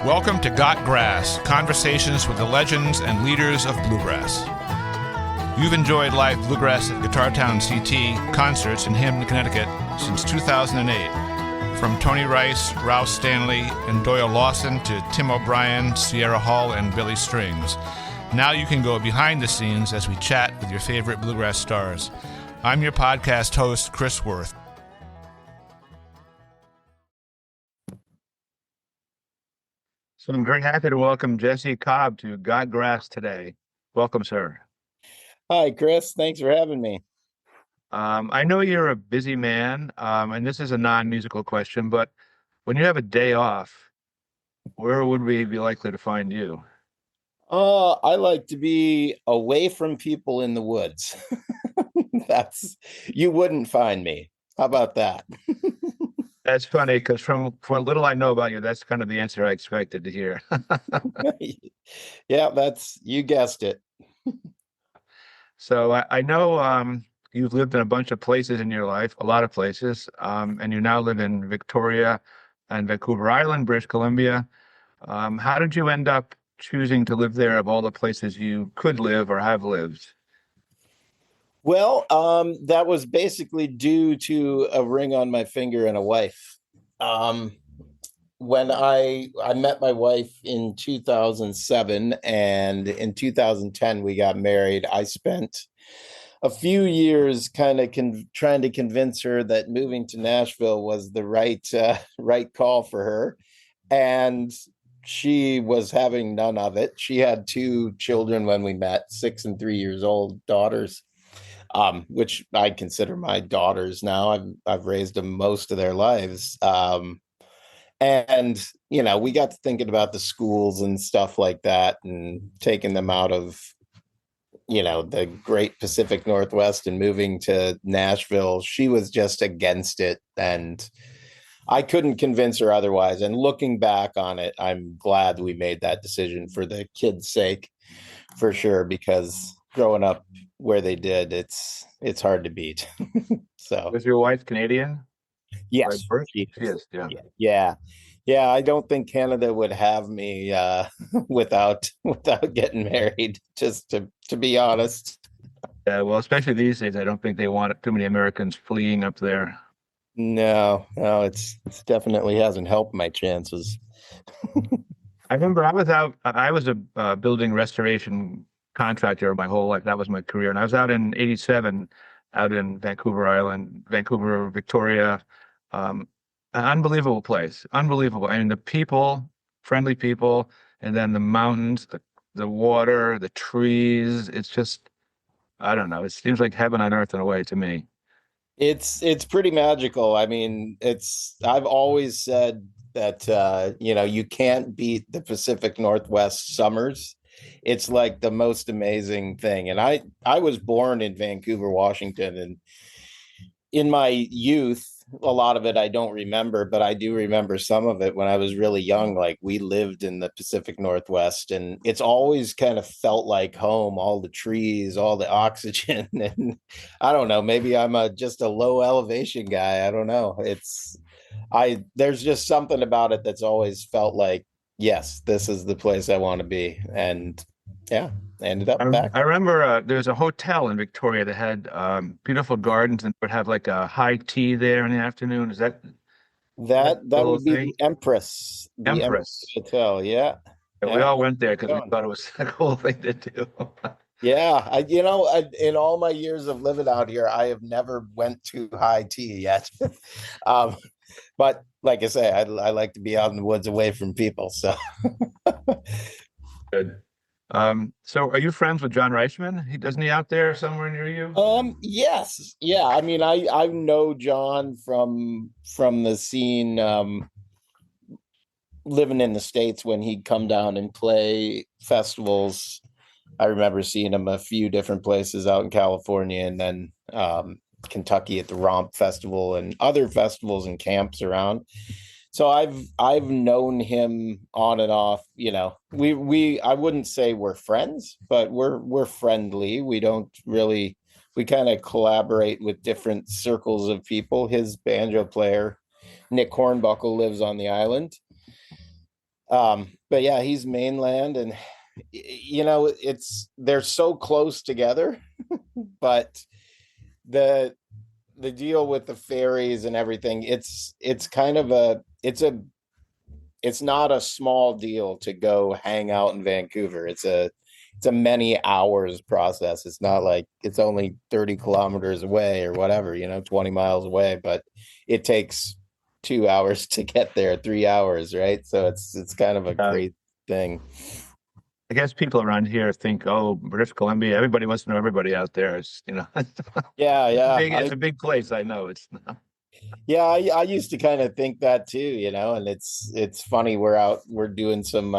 Welcome to Got Grass, conversations with the legends and leaders of Bluegrass. You've enjoyed live Bluegrass at Guitar Town CT concerts in Hampton, Connecticut since 2008. From Tony Rice, Rouse Stanley, and Doyle Lawson to Tim O'Brien, Sierra Hall, and Billy Strings. Now you can go behind the scenes as we chat with your favorite Bluegrass stars. I'm your podcast host, Chris Worth. So I'm very happy to welcome Jesse Cobb to Got Grass today. Welcome, sir. Hi, Chris. Thanks for having me. I know you're a busy man, and this is a non-musical question, but when you have a day off, where would we be likely to find you? I like to be away from people in the woods. You wouldn't find me. How about that? That's funny because from what little I know about you, that's kind of the answer I expected to hear. Yeah, you guessed it. So I know you've lived in a bunch of places in your life, a lot of places, and you now live in Victoria and Vancouver Island, British Columbia. How did you end up choosing to live there of all the places you could live or have lived? Well, that was basically due to a ring on my finger and a wife. When I met my wife in 2007, and in 2010 we got married, I spent a few years kind of trying to convince her that moving to Nashville was the right call for her, and she was having none of it. She had two children when we met, 6 and 3 years old daughters. Which I consider my daughters now. I've raised them most of their lives. And, we got to thinking about the schools and stuff like that and taking them out of, the great Pacific Northwest and moving to Nashville. She was just against it. And I couldn't convince her otherwise. And looking back on it, I'm glad we made that decision for the kids' sake, for sure, because growing up where they did, it's hard to beat. So was your wife Canadian? Yes, she is. Yeah. I don't think Canada would have me without getting married, just to be honest. Yeah, well, especially these days, I don't think they want too many Americans fleeing up there. No, it's definitely hasn't helped my chances. I remember I was a building restoration contractor my whole life. That was my career. And I was out in 87, out in Vancouver Island, Vancouver, Victoria. An unbelievable place. Unbelievable. I mean, the people, friendly people, and then the mountains, the water, the trees. It's just, I don't know. It seems like heaven on earth in a way to me. It's pretty magical. I mean, I've always said that, you can't beat the Pacific Northwest summers. It's like the most amazing thing. And I was born in Vancouver, Washington, and in my youth, a lot of it I don't remember, but I do remember some of it when I was really young. Like, we lived in the Pacific Northwest, and it's always kind of felt like home, all the trees, all the oxygen. And I don't know, maybe I'm just a low elevation guy. I don't know. There's just something about it that's always felt like, yes, this is the place I want to be. And yeah, I ended up back. I remember there's a hotel in Victoria that had beautiful gardens and would have like a high tea there in the afternoon. Is that would be the Empress Hotel? Yeah. We all went there because we thought it was a cool thing to do. Yeah, in all my years of living out here, I have never went to high tea yet. But like I say, I like to be out in the woods away from people. So good. So are you friends with John Reichman? Doesn't he out there somewhere near you? Yes. Yeah. I mean, I know John from the scene, living in the States when he'd come down and play festivals. I remember seeing him a few different places out in California, and then Kentucky at the Romp Festival and other festivals and camps around. So I've known him on and off. I wouldn't say we're friends, but we're friendly. We kind of collaborate with different circles of people. 'His banjo player, Nick Hornbuckle, lives on the island. But yeah, he's mainland, and they're so close together, but the the deal with the ferries and everything, it's kind of it's not a small deal to go hang out in Vancouver. It's a many hours process. It's not like it's only 30 kilometers away or whatever, 20 miles away, but it takes 2 hours to get there, 3 hours, right? So it's kind of a Uh, crazy thing. I guess people around here think, oh, British Columbia, everybody wants to know everybody out there. Yeah, yeah. It's a big place. I know it's Yeah, I used to kind of think that too, and it's funny, we're doing some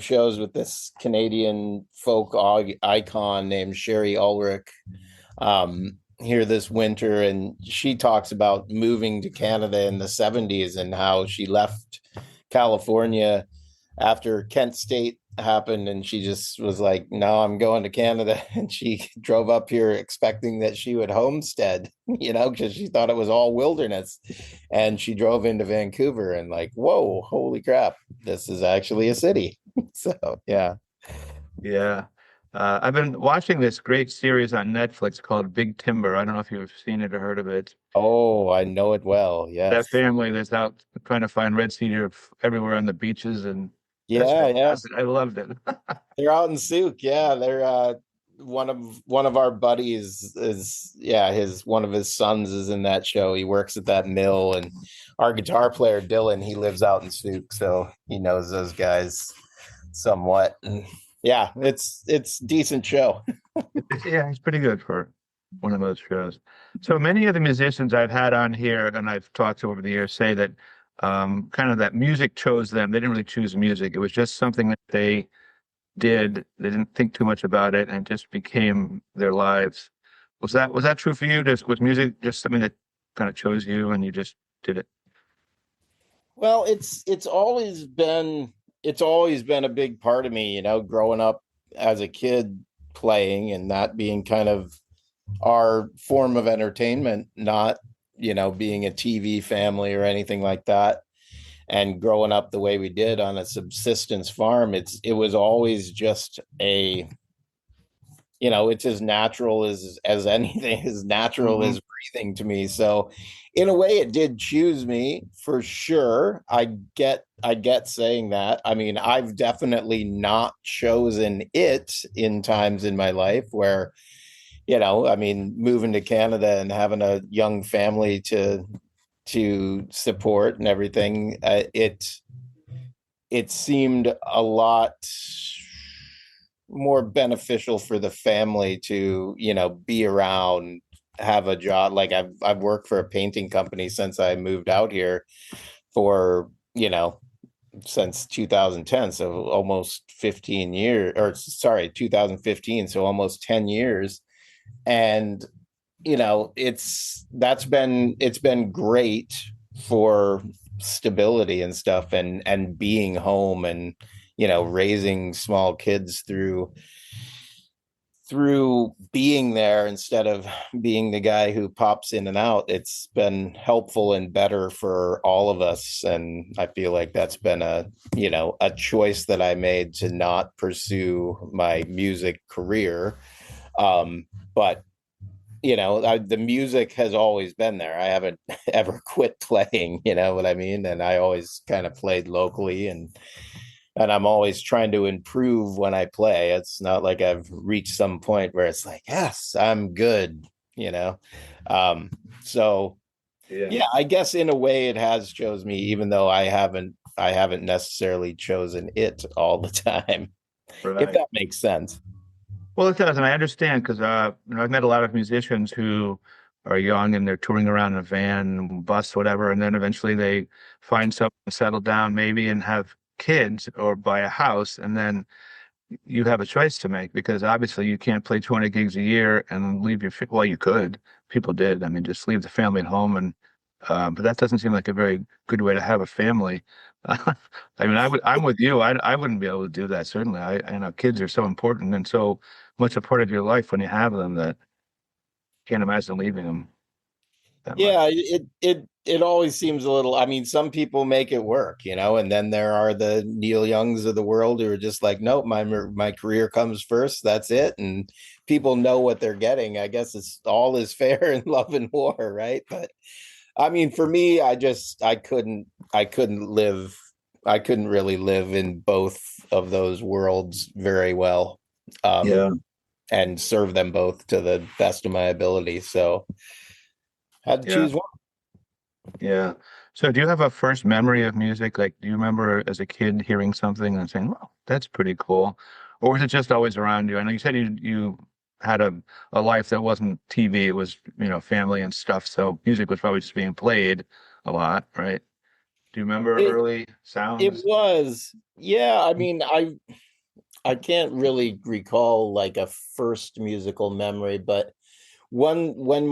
shows with this Canadian folk icon named Sherry Ulrich here this winter, and she talks about moving to Canada in the 70s and how she left California after Kent State happened, and she just was like, no, I'm going to Canada. And she drove up here expecting that she would homestead, because she thought it was all wilderness. And she drove into Vancouver and like, whoa, holy crap, this is actually a city. So yeah. yeah. I've been watching this great series on Netflix called Big Timber. I don't know if you've seen it or heard of it. Oh, I know it well. That Yes. family that's out trying to find red cedar everywhere on the beaches, and that's Yeah, yeah. fantastic. I loved it. They're out in Souk. Yeah, they're one of our buddies is, yeah, his one of his sons is in that show. He works at that mill, and our guitar player Dylan, he lives out in Souk, so he knows those guys somewhat. And yeah, it's decent show. Yeah, he's pretty good for one of those shows. So many of the musicians I've had on here and I've talked to over the years say that kind of that music chose them. They didn't really choose music. It was just something that they did. They didn't think too much about it and it just became their lives. Was that true for you? Was music just something that kind of chose you and you just did it? Well, it's always been a big part of me, growing up as a kid playing, and that being kind of our form of entertainment, not, being a TV family or anything like that. And growing up the way we did on a subsistence farm, it was always just it's as natural as anything, as natural Hmm. as breathing to me. So in a way it did choose me for sure. I get saying that. I mean, I've definitely not chosen it in times in my life where, I mean, moving to Canada and having a young family to support and everything, it seemed a lot more beneficial for the family to, be around, have a job. Like I've worked for a painting company since I moved out here for, since 2010, so almost 15 years, or sorry, 2015, so almost 10 years. And it's been great for stability and stuff, and being home, and raising small kids through being there instead of being the guy who pops in and out. It's been helpful and better for all of us, and I feel like that's been a choice that I made to not pursue my music career. But the music has always been there. I haven't ever quit playing, you know what I mean? And I always kind of played locally, and I'm always trying to improve when I play. It's not like I've reached some point where it's like, yes, I'm good, you know. Um, so Yeah. yeah, I guess in a way it has chose me, even though I haven't necessarily chosen it all the time, if Right. that makes sense. Well, it does, and I understand because I've met a lot of musicians who are young and they're touring around in a van, bus, whatever, and then eventually they find something, settle down, maybe, and have kids or buy a house, and then you have a choice to make because obviously you can't play 20 gigs a year and leave well, you could. People did. I mean, just leave the family at home, and but that doesn't seem like a very good way to have a family. I mean, I'm with you. I wouldn't be able to do that. Certainly, I know kids are so important and so much a part of your life when you have them that can't imagine leaving them. that much. Yeah, it always seems a little. I mean, some people make it work, and then there are the Neil Youngs of the world who are just like, nope, my career comes first. That's it, and people know what they're getting. I guess it's all is fair in love and war, right? But I mean, for me, I couldn't really live in both of those worlds very well, Yeah, and serve them both to the best of my ability. So I had to yeah, choose one. yeah. So do you have a first memory of music? Like, do you remember as a kid hearing something and saying, "Well, that's pretty cool," or was it just always around you? I know you said you had a life that wasn't TV; it was family and stuff. So music was probably just being played a lot, right? Do you remember It early it sounds? was, yeah. I mean, I can't really recall like a first musical memory, but one when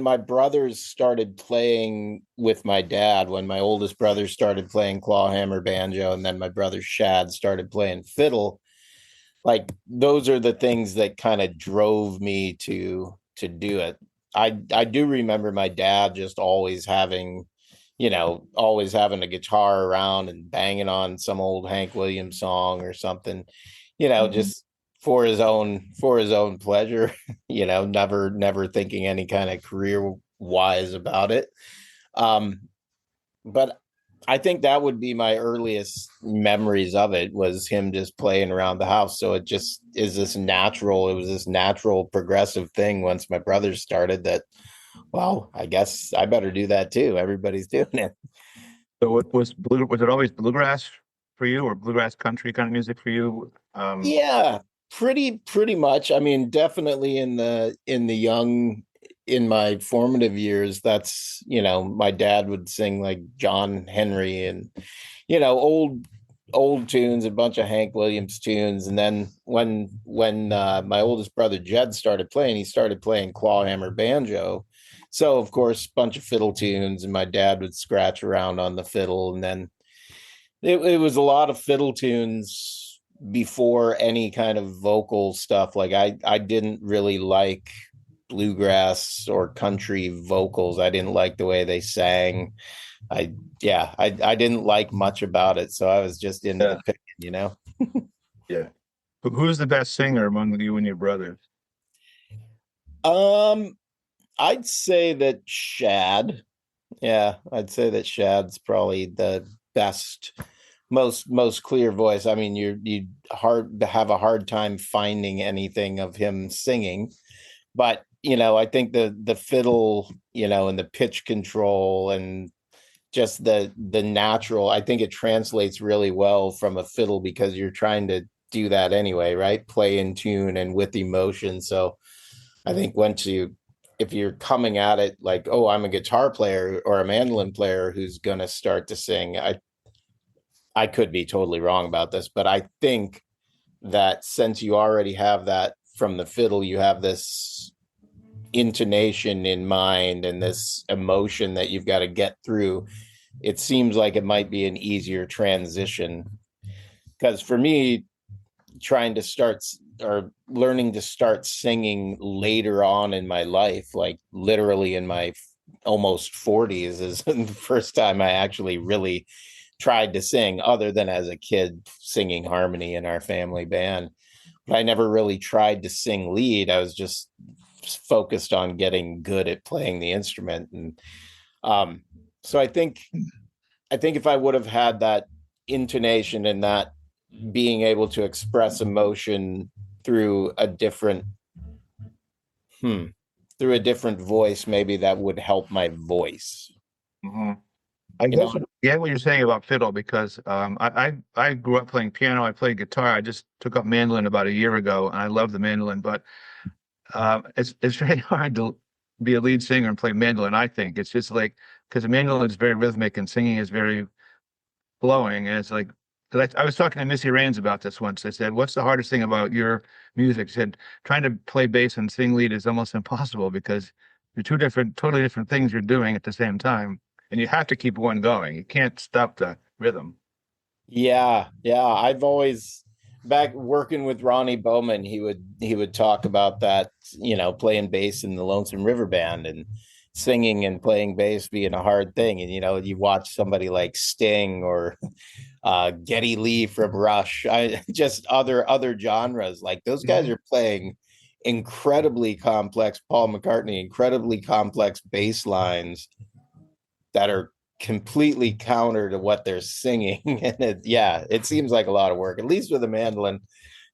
my brothers started playing with my dad, when my oldest brother started playing clawhammer banjo, and then my brother Shad started playing fiddle, like those are the things that kind of drove me to do it. I do remember my dad just always having a guitar around and banging on some old Hank Williams song or something, Mhm. just for his own pleasure, never thinking any kind of career wise about it. Um, but I think that would be my earliest memories of it, was him just playing around the house. So it was this natural progressive thing once my brothers started that, well, I guess I better do that too. Everybody's doing it. So what was it always bluegrass for you or bluegrass country kind of music for you? Yeah, pretty much. I mean, definitely in my formative years, that's, my dad would sing like John Henry and, old tunes, a bunch of Hank Williams tunes. And then when my oldest brother Jed started playing, he started playing clawhammer banjo. So of course, bunch of fiddle tunes, and my dad would scratch around on the fiddle. And then it was a lot of fiddle tunes before any kind of vocal stuff. Like I didn't really like bluegrass or country vocals. I didn't like the way they sang. I yeah, I didn't like much about it. So I was just into the Yeah, picking. yeah. Who's the best singer among you and your brothers? Um, I'd say that Shad. Yeah, I'd say that Shad's probably the best, most clear voice. I mean, you hard have a hard time finding anything of him singing, but I think the fiddle, and the pitch control and just the natural, I think it translates really well from a fiddle, because you're trying to do that anyway, right? Play in tune and with emotion. So I think if you're coming at it like, oh, I'm a guitar player or a mandolin player who's going to start to sing, I could be totally wrong about this, but I think that since you already have that from the fiddle, you have this intonation in mind and this emotion that you've got to get through. It seems like it might be an easier transition, because for me, trying to start or learning to start singing later on in my life, like literally in my almost 40s, is the first time I actually really tried to sing, other than as a kid singing harmony in our family band. But I never really tried to sing lead. I was just focused on getting good at playing the instrument. And um, so I think if I would have had that intonation and that being able to express emotion through a different hmm, through a different voice, maybe that would help my voice. Mhm. I You know, guess I get what you're saying about fiddle because I grew up playing piano. I played guitar. I just took up mandolin about a year ago, and I love the mandolin. But it's very hard to be a lead singer and play mandolin. I think it's just like because the mandolin is very rhythmic and singing is very flowing, and it's like 'cause I was talking to Missy Raines about this once. I said, "What's the hardest thing about your music?" She said, "Trying to play bass and sing lead is almost impossible because you're two different, totally different things you're doing at the same time, and you have to keep one going. You can't stop the rhythm." yeah. I've always, back working with Ronnie Bowman, he would talk about that, playing bass in the Lonesome River Band, and singing and playing bass being a hard thing. And, you watch somebody like Sting or Geddy Lee from Rush, just other genres. Like those guys are playing incredibly complex, Paul McCartney, incredibly complex bass lines that are completely counter to what they're singing. And it seems like a lot of work, at least with a mandolin.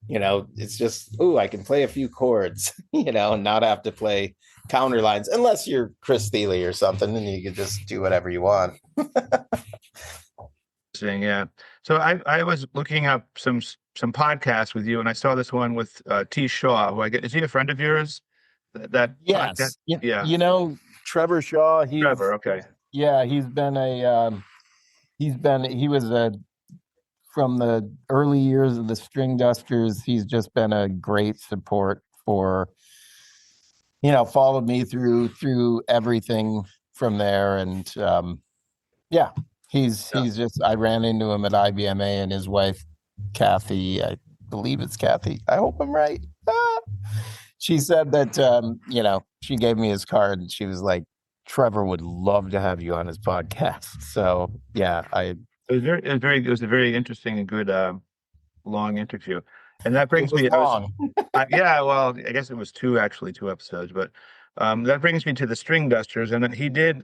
It's just, I can play a few chords, and not have to play counter lines unless you're Chris Thile or something, and you can just do whatever you want. Yeah. So I was looking up some podcasts with you, and I saw this one with T. Shaw, who is he a friend of yours? That Yes. podcast? Yeah. Trevor Shaw. Trevor. Okay. Yeah, he was from the early years of the Stringdusters. He's just been a great support for, followed me through everything from there. And he's just, I ran into him at IBMA, and his wife, Kathy, I believe it's Kathy. I hope I'm right. She said that, she gave me his card, and she was like, Trevor would love to have you on his podcast. So yeah, it was a very interesting and good long interview. And that brings me long. Yeah, well, I guess it was two episodes, but that brings me to the Stringdusters. And then he did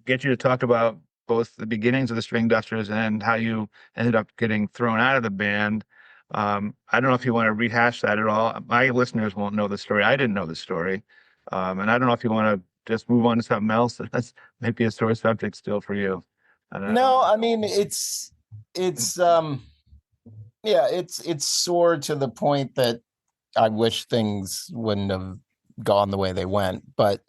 get you to talk about both the beginnings of the Stringdusters and how you ended up getting thrown out of the band. I don't know if you want to rehash that at all. My listeners won't know the story. I didn't know the story. And I don't know if you want to just move on to something else. That's maybe a sore subject still for you. No, I mean, it's sore to the point that I wish things wouldn't have gone the way they went. But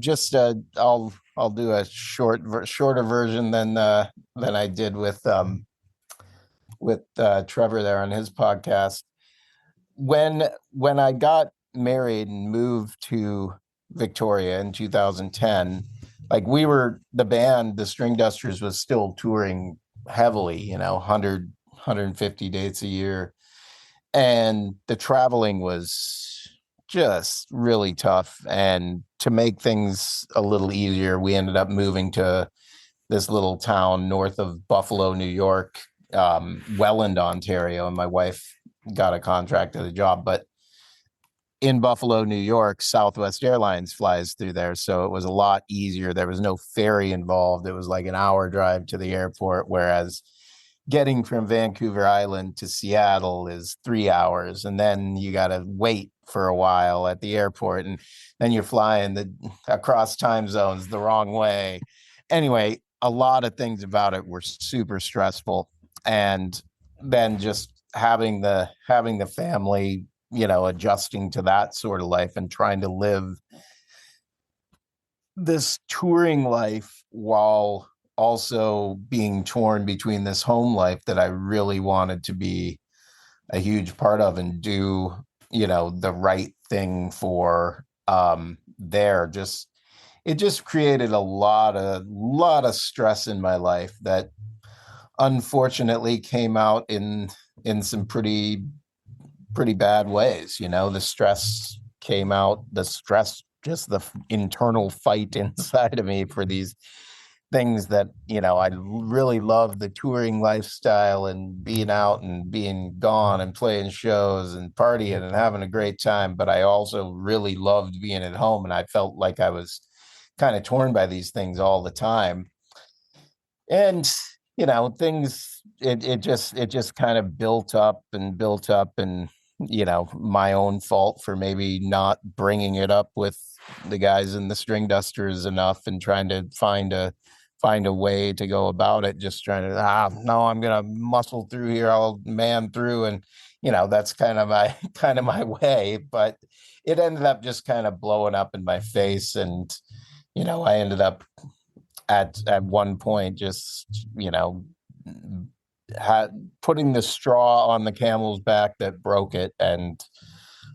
just I'll do a shorter version than I did with Trevor there on his podcast. When I got married and moved to Victoria in 2010, like the band, the Stringdusters, was still touring heavily, 150 dates a year. And the traveling was just really tough. And to make things a little easier, we ended up moving to this little town north of Buffalo, New York, Welland, Ontario. And my wife got a contract at a job. But in Buffalo, New York, Southwest Airlines flies through there. So it was a lot easier. There was no ferry involved. It was like an hour drive to the airport, whereas getting from Vancouver Island to Seattle is 3 hours. And then you got to wait for a while at the airport. And then you're flying across time zones the wrong way. Anyway, a lot of things about it were super stressful. And then just having the family, adjusting to that sort of life and trying to live this touring life while also being torn between this home life that I really wanted to be a huge part of and do, the right thing for there. It just created a lot of stress in my life that unfortunately came out in some pretty bad ways. The stress came out, just the internal fight inside of me for these things that, I really love the touring lifestyle and being out and being gone and playing shows and partying and having a great time. But I also really loved being at home, and I felt like I was kind of torn by these things all the time. And, things, it just kind of built up and, my own fault for maybe not bringing it up with the guys in the Stringdusters enough and trying to find a way to go about it, just trying to, no, I'm going to muscle through here. I'll man through. And, that's kind of my way, but it ended up just kind of blowing up in my face. And, I ended up at one point, just, putting the straw on the camel's back that broke it. And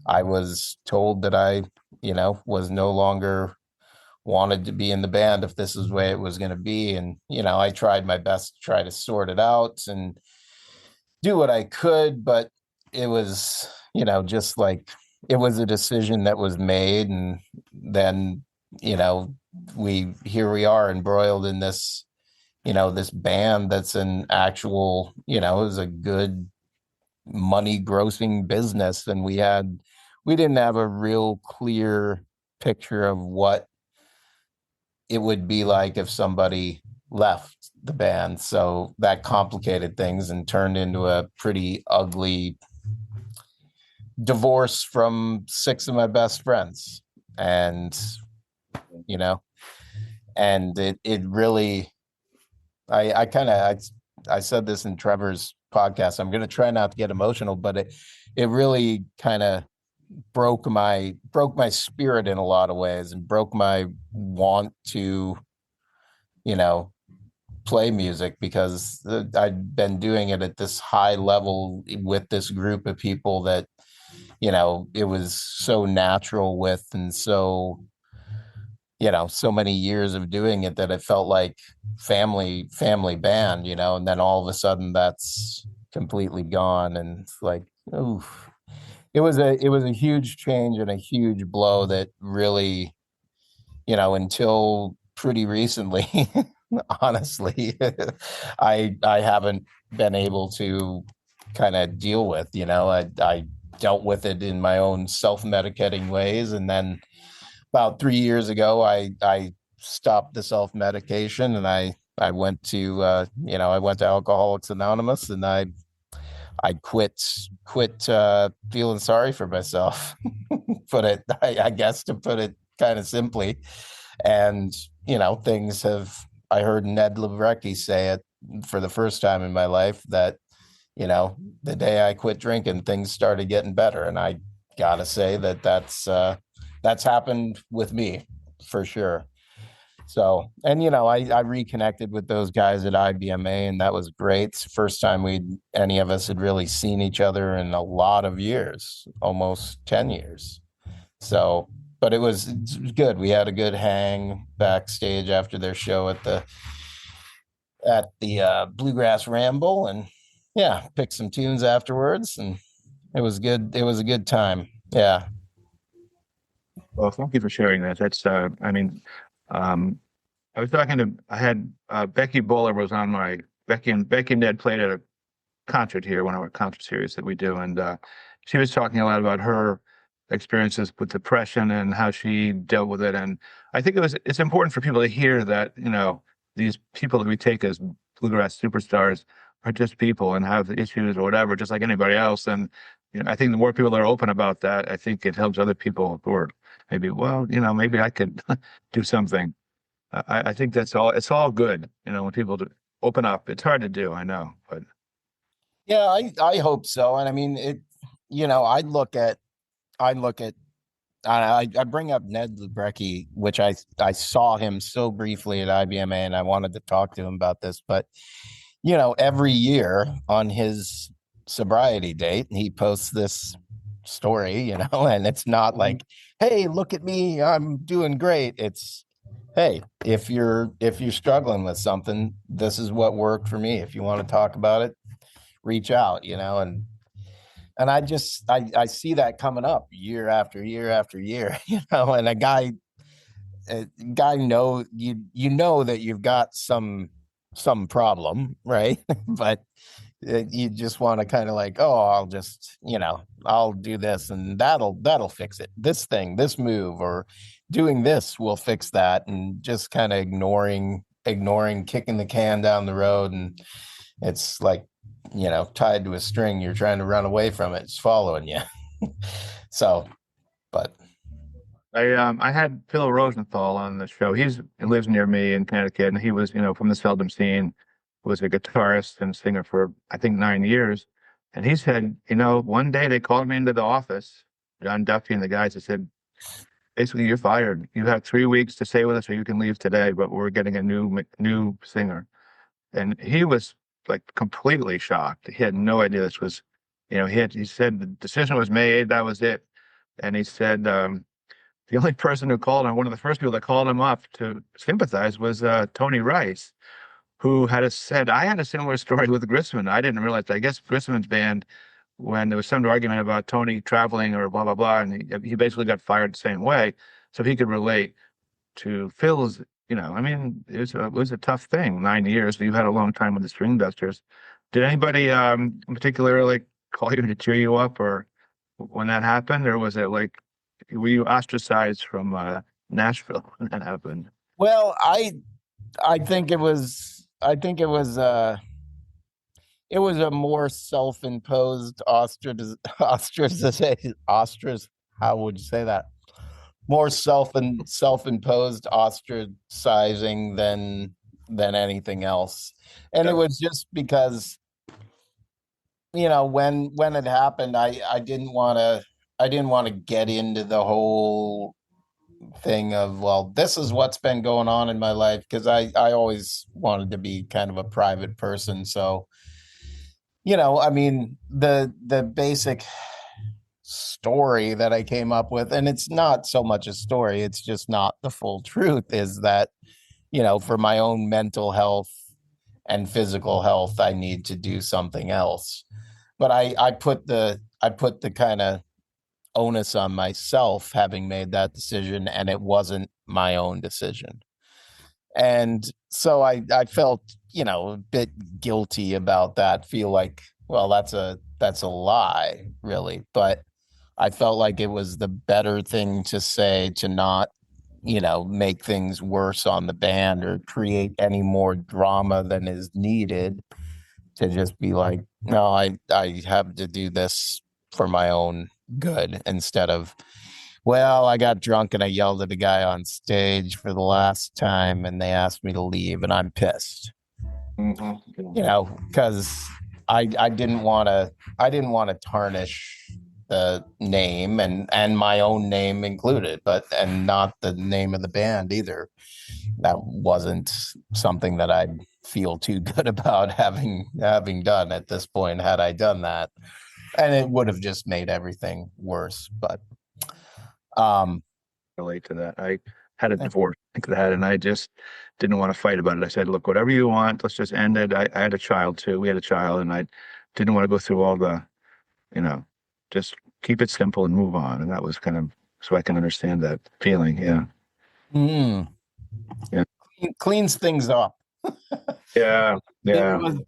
I was told that I, was no longer wanted to be in the band if this is the way it was going to be. And, I tried my best to try to sort it out and do what I could, but it was, just like, it was a decision that was made. And then, you know, here we are embroiled in this, this band that's an actual, is a good money grossing business. And we didn't have a real clear picture of what it would be like if somebody left the band. So that complicated things and turned into a pretty ugly divorce from 6 of my best friends. And, you know, and it really, I said this in Trevor's podcast. I'm going to try not to get emotional, but it really kind of broke my spirit in a lot of ways, and broke my want to, play music, because I'd been doing it at this high level with this group of people that, it was so natural with, and so, so many years of doing it that it felt like family band, and then all of a sudden that's completely gone. And it's like, oh, it was a huge change and a huge blow that really, until pretty recently, honestly, I haven't been able to kind of deal with. I dealt with it in my own self-medicating ways, and then about 3 years ago, I stopped the self-medication, and I went to I went to Alcoholics Anonymous, and I quit feeling sorry for myself. I guess, to put it kind of simply. And things have, I heard Ned Lebrecki say it for the first time in my life, that the day I quit drinking, things started getting better. And I gotta say that's happened with me for sure. So, and I reconnected with those guys at IBMA, and that was great. It's the first time any of us had really seen each other in a lot of years, almost 10 years. So, but it's good. We had a good hang backstage after their show at the Bluegrass Ramble, and yeah, picked some tunes afterwards, and it was good. It was a good time. Yeah. Well, thank you for sharing that. That's, I was talking to, I had Becky Bulla was on Becky and Ned played at a concert here, one of our concert series that we do. And she was talking a lot about her experiences with depression and how she dealt with it. And I think it's important for people to hear that, these people that we take as bluegrass superstars are just people and have issues or whatever, just like anybody else. And, I think the more people that are open about that, I think it helps other people who are maybe, well, maybe I could do something. I think it's all good, when people open up. It's hard to do, I know, but yeah, I hope so. And I mean, I bring up Ned Lebrecki, which I saw him so briefly at IBMA, and I wanted to talk to him about this. But every year on his sobriety date, he posts this story, and it's not like, hey, look at me, I'm doing great. It's, hey, if you're struggling with something, this is what worked for me. If you want to talk about it, reach out, and I see that coming up year after year after year, and a guy know that you've got some problem, right? But you just want to kind of like, oh, I'll just, I'll do this and that'll fix it. This thing, this move, or doing this will fix that, and just kind of ignoring, kicking the can down the road. And it's like, tied to a string. You're trying to run away from it. It's following you. So, but I had Phil Rosenthal on the show. He lives near me in Connecticut, and he was, from the Seldom scene, was a guitarist and singer for, I think, 9 years. And he said, one day they called me into the office, John Duffy and the guys, that said, basically, you're fired. You have 3 weeks to stay with us or you can leave today, but we're getting a new singer. And he was like completely shocked. He had no idea this was, he said the decision was made, that was it. And he said, the only person who called him, one of the first people that called him up to sympathize was Tony Rice, who said, I had a similar story with Grisman. I didn't realize, I guess Grisman's band, when there was some argument about Tony traveling or blah, blah, blah, and he basically got fired the same way. So he could relate. to Phil's, I mean, it was a tough thing, 9 years. You've had a long time with the String Dusters. Did anybody in particular like call you to cheer you up or when that happened, or was it like were you ostracized from Nashville when that happened? Well, I think it was a more self-imposed ostraciz how would you say that? More self-imposed ostracizing than anything else. And it was just because when it happened, I didn't want to get into the whole thing of, well, this is what's been going on in my life, because I always wanted to be kind of a private person. So, I mean, the basic story that I came up with, and it's not so much a story, it's just not the full truth, is that, for my own mental health and physical health, I need to do something else. But I put the kind of onus on myself having made that decision, and it wasn't my own decision. And so I felt, a bit guilty about that, feel like, well, that's a lie, really. But I felt like it was the better thing to say, to not, make things worse on the band or create any more drama than is needed, to just be like, no, I have to do this for my own good, instead of, well, I got drunk and I yelled at a guy on stage for the last time and they asked me to leave and I'm pissed. Because I didn't want to tarnish the name and my own name included, and not the name of the band either. That wasn't something that I'd feel too good about having done at this point, had I done that. And it would have just made everything worse. But relate to that. I had a divorce like that, and I just didn't want to fight about it. I said, look, whatever you want, let's just end it. I had a child too. We had a child, and I didn't want to go through all the, just keep it simple and move on. And that was kind of, so I can understand that feeling. Yeah. Mm. Yeah. Cleans things up. Yeah. Yeah. It was,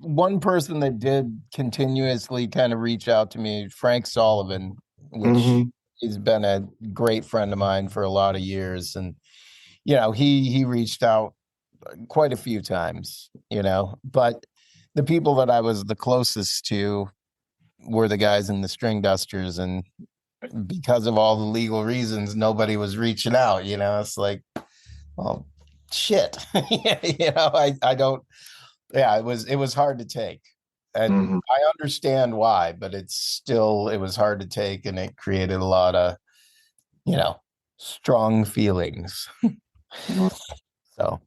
one person that did continuously kind of reach out to me, Frank Sullivan, which he's been a great friend of mine for a lot of years. And, he reached out quite a few times, but the people that I was the closest to were the guys in the String Dusters. And because of all the legal reasons, nobody was reaching out, it's like, well, shit. I don't, yeah, it was hard to take. And I understand why, but it was hard to take, and it created a lot of, strong feelings. So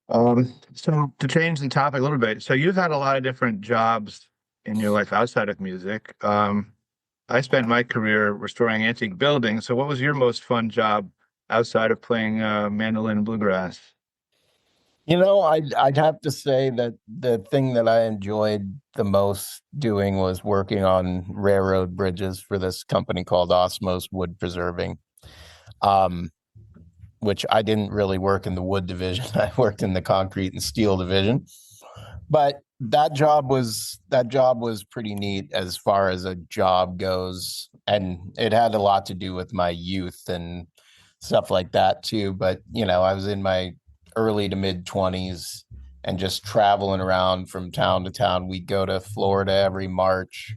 to change the topic a little bit, so you've had a lot of different jobs in your life outside of music. I spent my career restoring antique buildings. So what was your most fun job outside of playing mandolin and bluegrass? I'd have to say that the thing that I enjoyed the most doing was working on railroad bridges for this company called Osmos Wood Preserving, which I didn't really work in the wood division. I worked in the concrete and steel division. But that job was pretty neat as far as a job goes. And it had a lot to do with my youth and stuff like that too. But, I was in my early to mid 20s and just traveling around from town to town. We'd go to Florida every March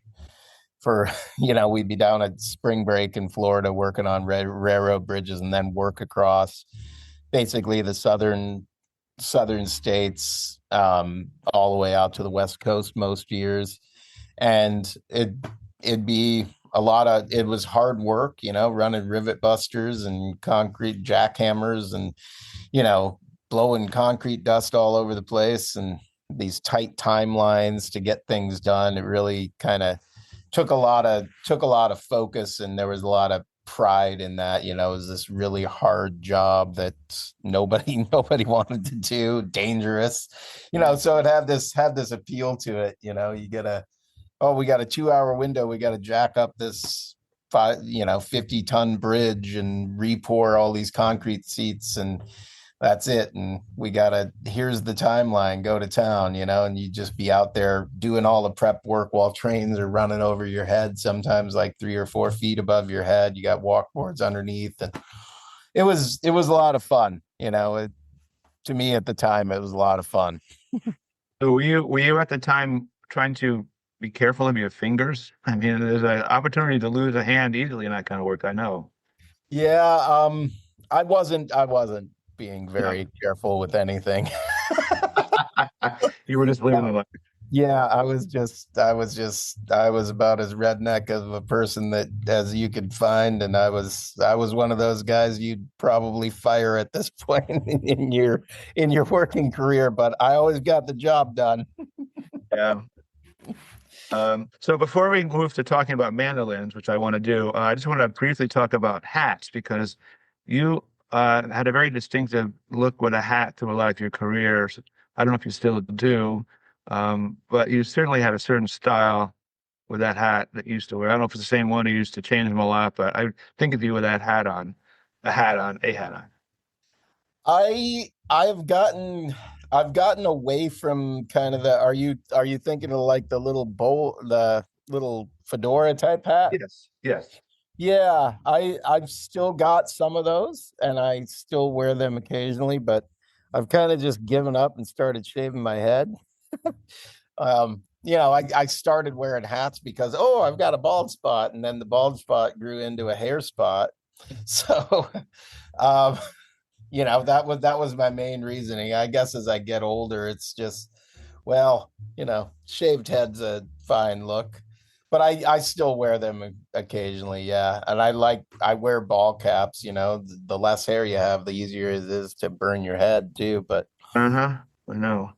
for, we'd be down at spring break in Florida working on railroad bridges, and then work across basically the southern states, all the way out to the West Coast most years. And it'd be it was hard work, running rivet busters and concrete jackhammers and, blowing concrete dust all over the place, and these tight timelines to get things done. It really kind of took a lot of focus, and there was a lot of pride in that. It was this really hard job that nobody wanted to do, dangerous, so it had this appeal to it. We got a 2-hour window, we got to jack up this 50-ton bridge and re-pour all these concrete seats, and that's it. And here's the timeline, go to town, and you just be out there doing all the prep work while trains are running over your head, sometimes like 3 or 4 feet above your head. You got walkboards underneath, and it was a lot of fun. To me at the time, it was a lot of fun. So were you at the time trying to be careful of your fingers? I mean, there's an opportunity to lose a hand easily in that kind of work, I know. Yeah, I wasn't being very careful with anything. You were just living the life. Yeah, I was about as redneck of a person as you could find, and I was one of those guys you'd probably fire at this point in your working career, but I always got the job done. Yeah. So before we move to talking about mandolins, which I want to do, I just want to briefly talk about hats, because you had a very distinctive look with a hat through a lot of your careers. I don't know if you still do, but you certainly had a certain style with that hat that you used to wear. I don't know if it's the same one. You used to change them a lot, but I think of you with that hat on, a hat on. I've gotten away from kind of are you thinking of like the little fedora type hat? Yes. Yeah, I've still got some of those, and I still wear them occasionally, but I've kind of just given up and started shaving my head. I started wearing hats because, I've got a bald spot, and then the bald spot grew into a hair spot. So, that was my main reasoning. I guess as I get older, it's just, shaved head's a fine look, but I still wear them occasionally. Yeah. And I wear ball caps, the less hair you have, the easier it is to burn your head too. But I know.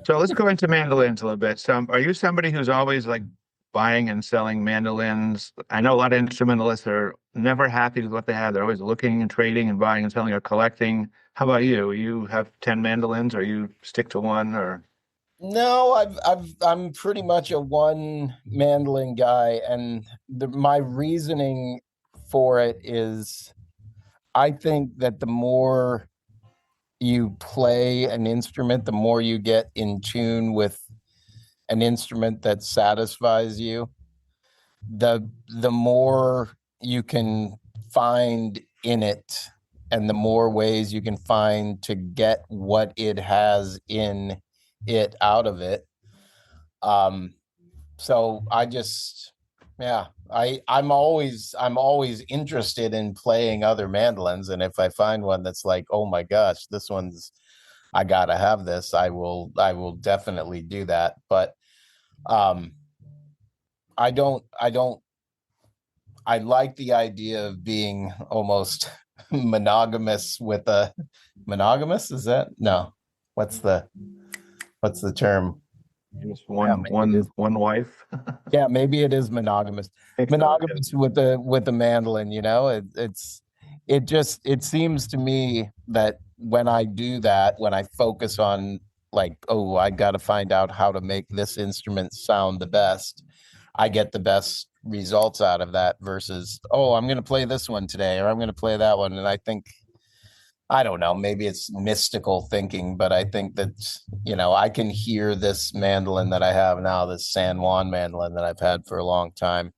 So let's go into mandolins a little bit. So are you somebody who's always like buying and selling mandolins? I know a lot of instrumentalists are never happy with what they have. They're always looking and trading and buying and selling or collecting. How about you? You have 10 mandolins, or you stick to one, or? No, I'm pretty much a one mandolin guy, and my reasoning for it is, I think that the more you play an instrument, the more you get in tune with an instrument that satisfies you, the more you can find in it, and the more ways you can find to get what it has in it out of it. So I'm always interested in playing other mandolins, and if I find one that's like, oh my gosh, this one's, I gotta have this, I will definitely do that. But I like the idea of being almost monogamous is that, no, what's the term? Just one wife. Yeah, maybe it is monogamous. Monogamous with the mandolin, it seems to me that when I do that, when I focus on like, I got to find out how to make this instrument sound the best, I get the best results out of that versus, I'm going to play this one today, or I'm going to play that one. And I think, I don't know, maybe it's mystical thinking, but I think that, I can hear this mandolin that I have now, this San Juan mandolin that I've had for a long time.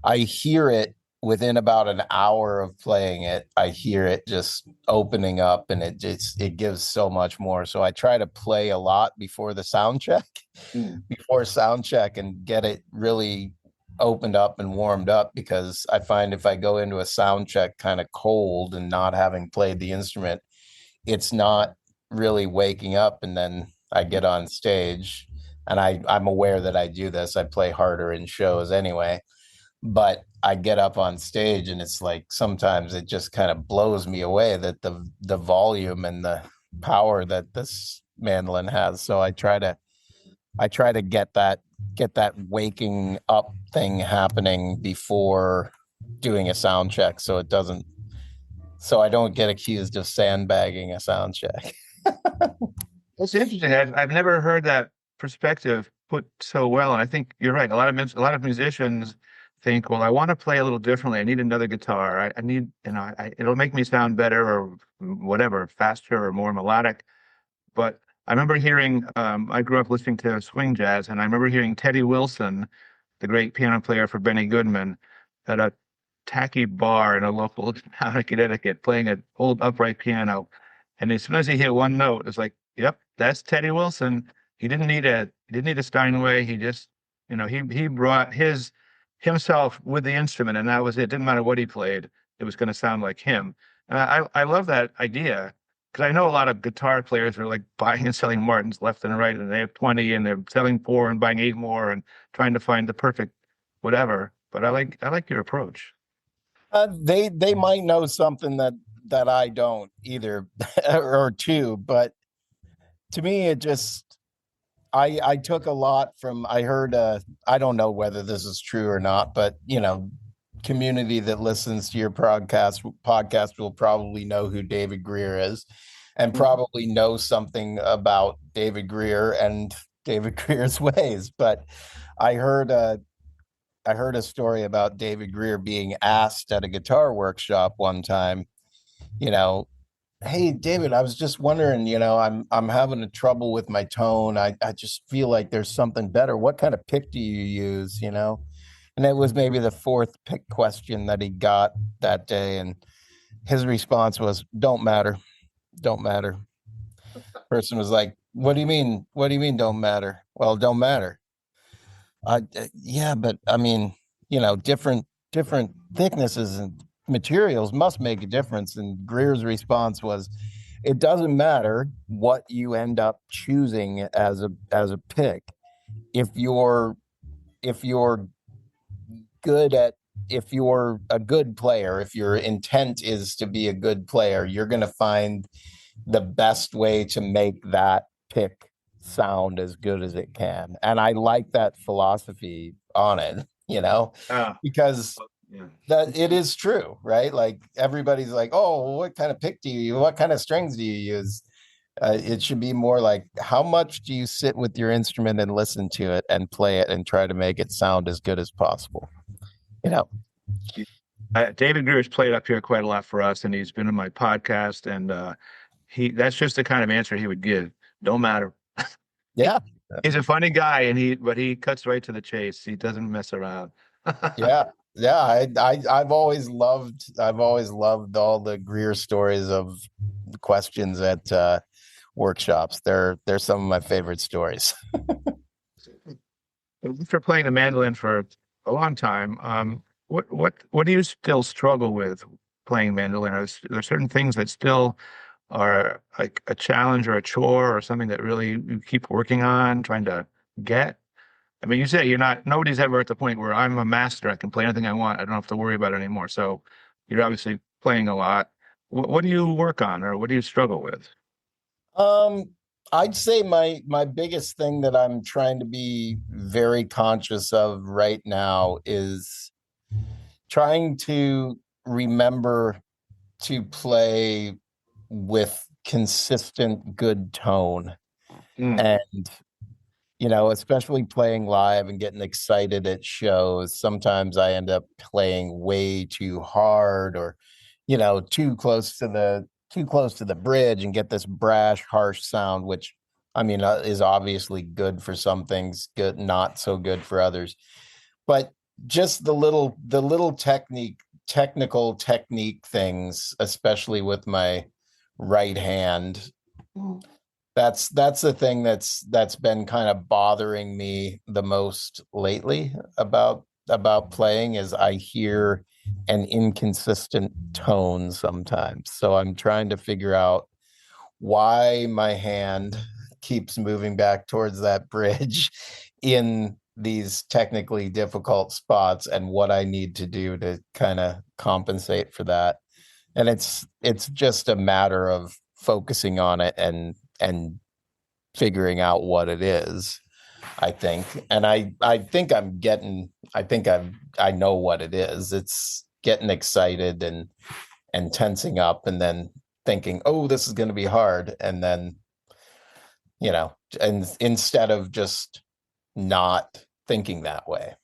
I hear it within about an hour of playing it. I hear it just opening up, and it gives so much more. So I try to play a lot before the sound check, and get it really opened up and warmed up, because I find if I go into a sound check kind of cold and not having played the instrument, it's not really waking up. And then I get on stage, and I'm aware that I do this. I play harder in shows anyway, but I get up on stage, and it's like sometimes it just kind of blows me away that the volume and the power that this mandolin has. So I try to get that waking up thing happening before doing a sound check, so I don't get accused of sandbagging a sound check. It's interesting. I've never heard that perspective put so well, and I think you're right. A lot of musicians think, well, I want to play a little differently. I need another guitar. I need, it'll make me sound better or whatever, faster or more melodic. But I remember hearing, I grew up listening to swing jazz, and I remember hearing Teddy Wilson, the great piano player for Benny Goodman, at a tacky bar in a local town in Connecticut, playing an old upright piano. And as soon as he hit one note, it's like, yep, that's Teddy Wilson. He didn't need a Steinway. He just, he brought himself with the instrument, and that was it. Didn't matter what he played, it was going to sound like him. And I love that idea, because I know a lot of guitar players are like buying and selling Martins left and right, and they have 20 and they're selling 4 and buying 8 more and trying to find the perfect whatever. But I like your approach. They might know something that I don't either, or two. But to me, it just I took a lot from. I heard. I don't know whether this is true or not, but community that listens to your podcast will probably know who David Greer is, and probably know something about David Greer and David Greer's ways. But I heard a story about David Greer being asked at a guitar workshop one time, hey David, I was just wondering, I'm having a trouble with my tone. I just feel like there's something better. What kind of pick do you use? And it was maybe the 4th pick question that he got that day. And his response was, don't matter. Don't matter. Person was like, what do you mean? What do you mean don't matter? Well, don't matter. Yeah, but I mean, different thicknesses and materials must make a difference. And Greer's response was, it doesn't matter what you end up choosing as a pick. If you're if you're a good player, if your intent is to be a good player, you're going to find the best way to make that pick sound as good as it can. And I like that philosophy on it, because Yeah. that it is true, right? Like everybody's like, oh, what kind of pick do you use? What kind of strings do you use? It should be more like, how much do you sit with your instrument and listen to it and play it and try to make it sound as good as possible? David Greer's played up here quite a lot for us, and he's been on my podcast, and that's just the kind of answer he would give. Don't matter. Yeah. He's a funny guy, but he cuts right to the chase. He doesn't mess around. Yeah. I've always loved all the Greer stories of questions at workshops. They're some of my favorite stories. After playing the mandolin for a long time, what do you still struggle with playing mandolin? Are there certain things that still are like a challenge or a chore or something that really you keep working on, trying to get? I mean, you say nobody's ever at the point where I'm a master. I can play anything I want. I don't have to worry about it anymore. So you're obviously playing a lot. What do you work on, or what do you struggle with? I'd say my biggest thing that I'm trying to be very conscious of right now is trying to remember to play with consistent good tone. And especially playing live and getting excited at shows, sometimes I end up playing way too hard, or too close to the bridge, and get this brash, harsh sound, which I mean is obviously good for some things, good, not so good for others. But just the little technical technique things, especially with my right hand. That's the thing that's been kind of bothering me the most lately about playing, is I hear an inconsistent tone sometimes. So I'm trying to figure out why my hand keeps moving back towards that bridge in these technically difficult spots, and what I need to do to kind of compensate for that. And it's just a matter of focusing on it and figuring out what it is, I think. And I think I know what it is. It's getting excited and tensing up, and then thinking, oh, this is going to be hard. And then, and instead of just not thinking that way.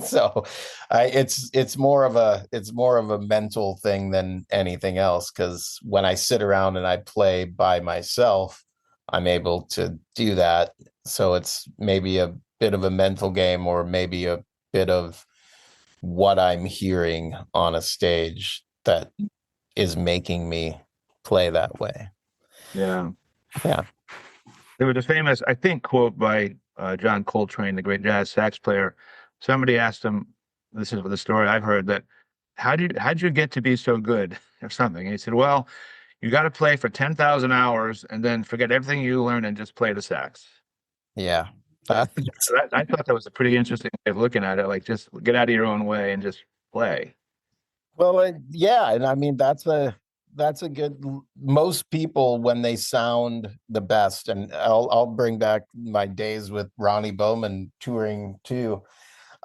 So it's more of a mental thing than anything else, because when I sit around and I play by myself, I'm able to do that. So it's maybe a bit of a mental game, or maybe a bit of what I'm hearing on a stage that is making me play that way. Yeah. Yeah. There was a famous, I think, quote by John Coltrane, the great jazz sax player. Somebody asked him, this is the story I've heard, that how'd you get to be so good or something? And he said, well, you got to play for 10,000 hours and then forget everything you learned and just play the sax. Yeah. I thought that was a pretty interesting way of looking at it. Like, just get out of your own way and just play. Well, yeah, and I mean that's a good. Most people, when they sound the best, and I'll bring back my days with Ronnie Bowman touring too.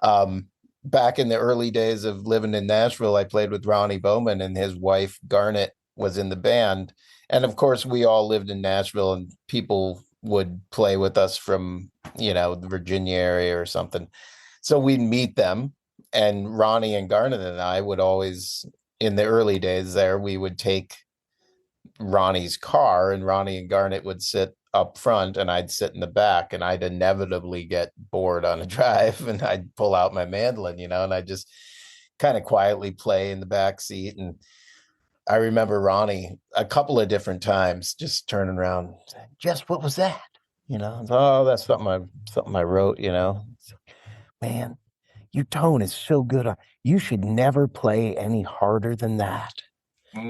Back in the early days of living in Nashville, I played with Ronnie Bowman, and his wife Garnet was in the band, and of course we all lived in Nashville, and people would play with us from the Virginia area or something. So we'd meet them, and Ronnie and Garnet and I would always, in the early days there, we would take Ronnie's car, and Ronnie and Garnet would sit up front and I'd sit in the back, and I'd inevitably get bored on a drive, and I'd pull out my mandolin, and I just kind of quietly play in the back seat. And I remember Ronnie a couple of different times just turning around, saying, "Jess, what was that?" Oh, that's something I wrote, man, your tone is so good. You should never play any harder than that.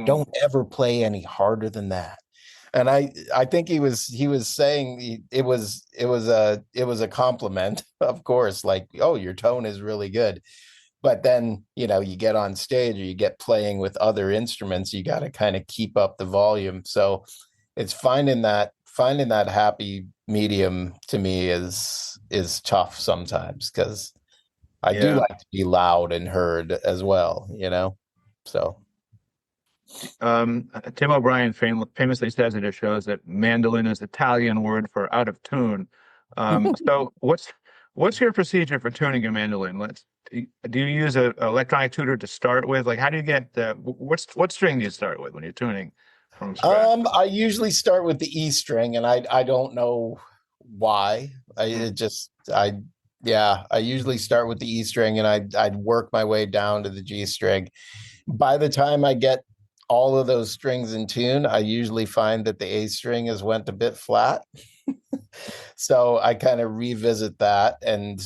Don't ever play any harder than that. And I think he was saying it was a compliment, of course, like, oh, your tone is really good. But then, you get on stage or you get playing with other instruments, you got to kind of keep up the volume. So it's finding that happy medium, to me, is tough sometimes, because I do like to be loud and heard as well, so. Tim O'Brien famously says in his shows that mandolin is Italian word for out of tune. So what's your procedure for tuning a mandolin? Do you use an electronic tuner to start with? Like, how do you get what string do you start with when you're tuning from scratch? I usually start with the E string, and I don't know why. I usually start with the E string, and I'd work my way down to the G string. By the time I get all of those strings in tune, I usually find that the A string has went a bit flat. So I kind of revisit that. And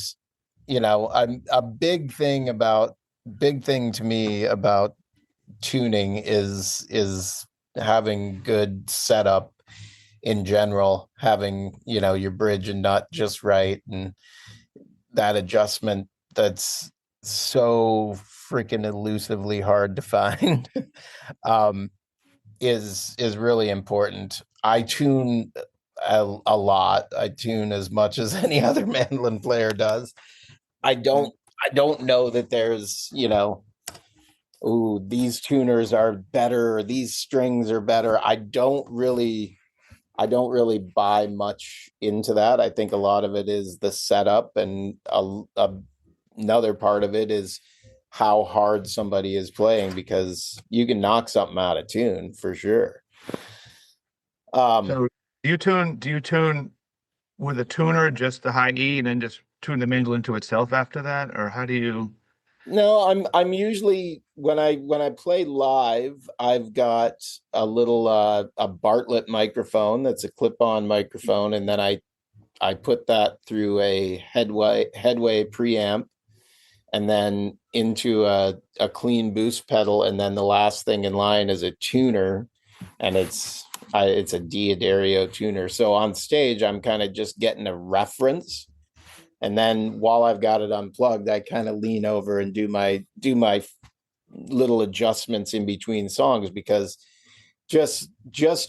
I'm a big thing to me about tuning is having good setup in general, having your bridge and nut just right, and that adjustment that's so freaking elusively hard to find is really important. I tune a lot. I tune as much as any other mandolin player does. I don't know that there's these tuners are better, or these strings are better. I don't really buy much into that. I think a lot of it is the setup, and another part of it is how hard somebody is playing, because you can knock something out of tune for sure. So do you tune with a tuner, just the high E, and then just tune the mandolin to itself after that? Or how do you? No, I'm usually, when I play live, I've got a little a Bartlett microphone that's a clip-on microphone, and then I put that through a headway preamp, and then into a clean boost pedal, and then the last thing in line is a tuner, and it's a D'Addario tuner. So on stage, I'm kind of just getting a reference, and then while I've got it unplugged, I kind of lean over and do my little adjustments in between songs, because just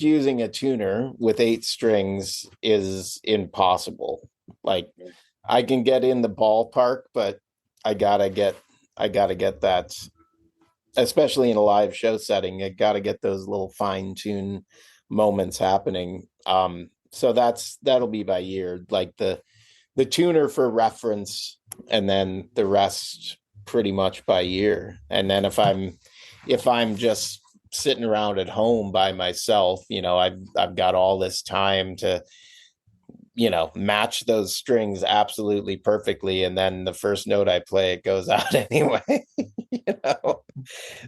using a tuner with 8 strings is impossible. Like, I can get in the ballpark, but I gotta get that, especially in a live show setting. I gotta get those little fine tune moments happening. So that'll be by ear. Like the the tuner for reference, and then the rest pretty much by ear. And then if I'm just sitting around at home by myself, I've got all this time to match those strings absolutely perfectly, and then the first note I play, it goes out anyway.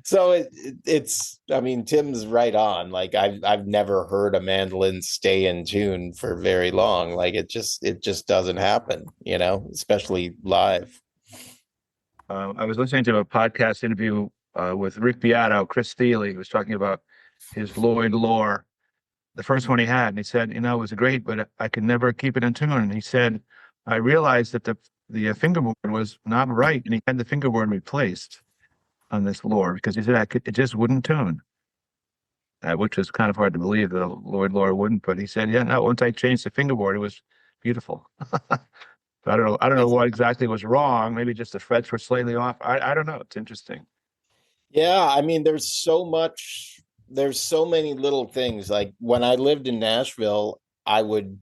So it's I mean, Tim's right on. Like I've never heard a mandolin stay in tune for very long. Like it just doesn't happen, especially live. I was listening to a podcast interview with Rick Beato. Chris Steele was talking about his Lloyd lore, the first one he had, and he said, it was great, but I could never keep it in tune. And he said, I realized that the fingerboard was not right, and he had the fingerboard replaced on this lore because he said it just wouldn't tune, which was kind of hard to believe the Lloyd lore wouldn't. But he said, yeah, no, once I changed the fingerboard, it was beautiful. I don't know what exactly was wrong. Maybe just the frets were slightly off. I don't know. It's interesting. Yeah, I mean, there's so many little things. Like when I lived in Nashville, I would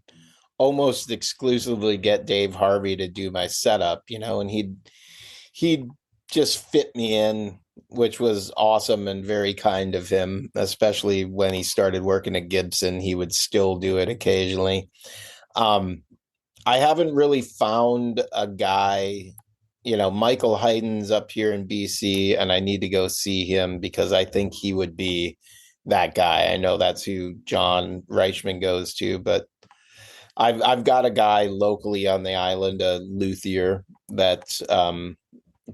almost exclusively get Dave Harvey to do my setup, and he'd just fit me in, which was awesome and very kind of him, especially when he started working at Gibson. He would still do it occasionally. I haven't really found a guy, Michael Hayden's up here in BC, and I need to go see him because I think he would be that guy. I know that's who John Reichman goes to, but I've got a guy locally on the island, a luthier that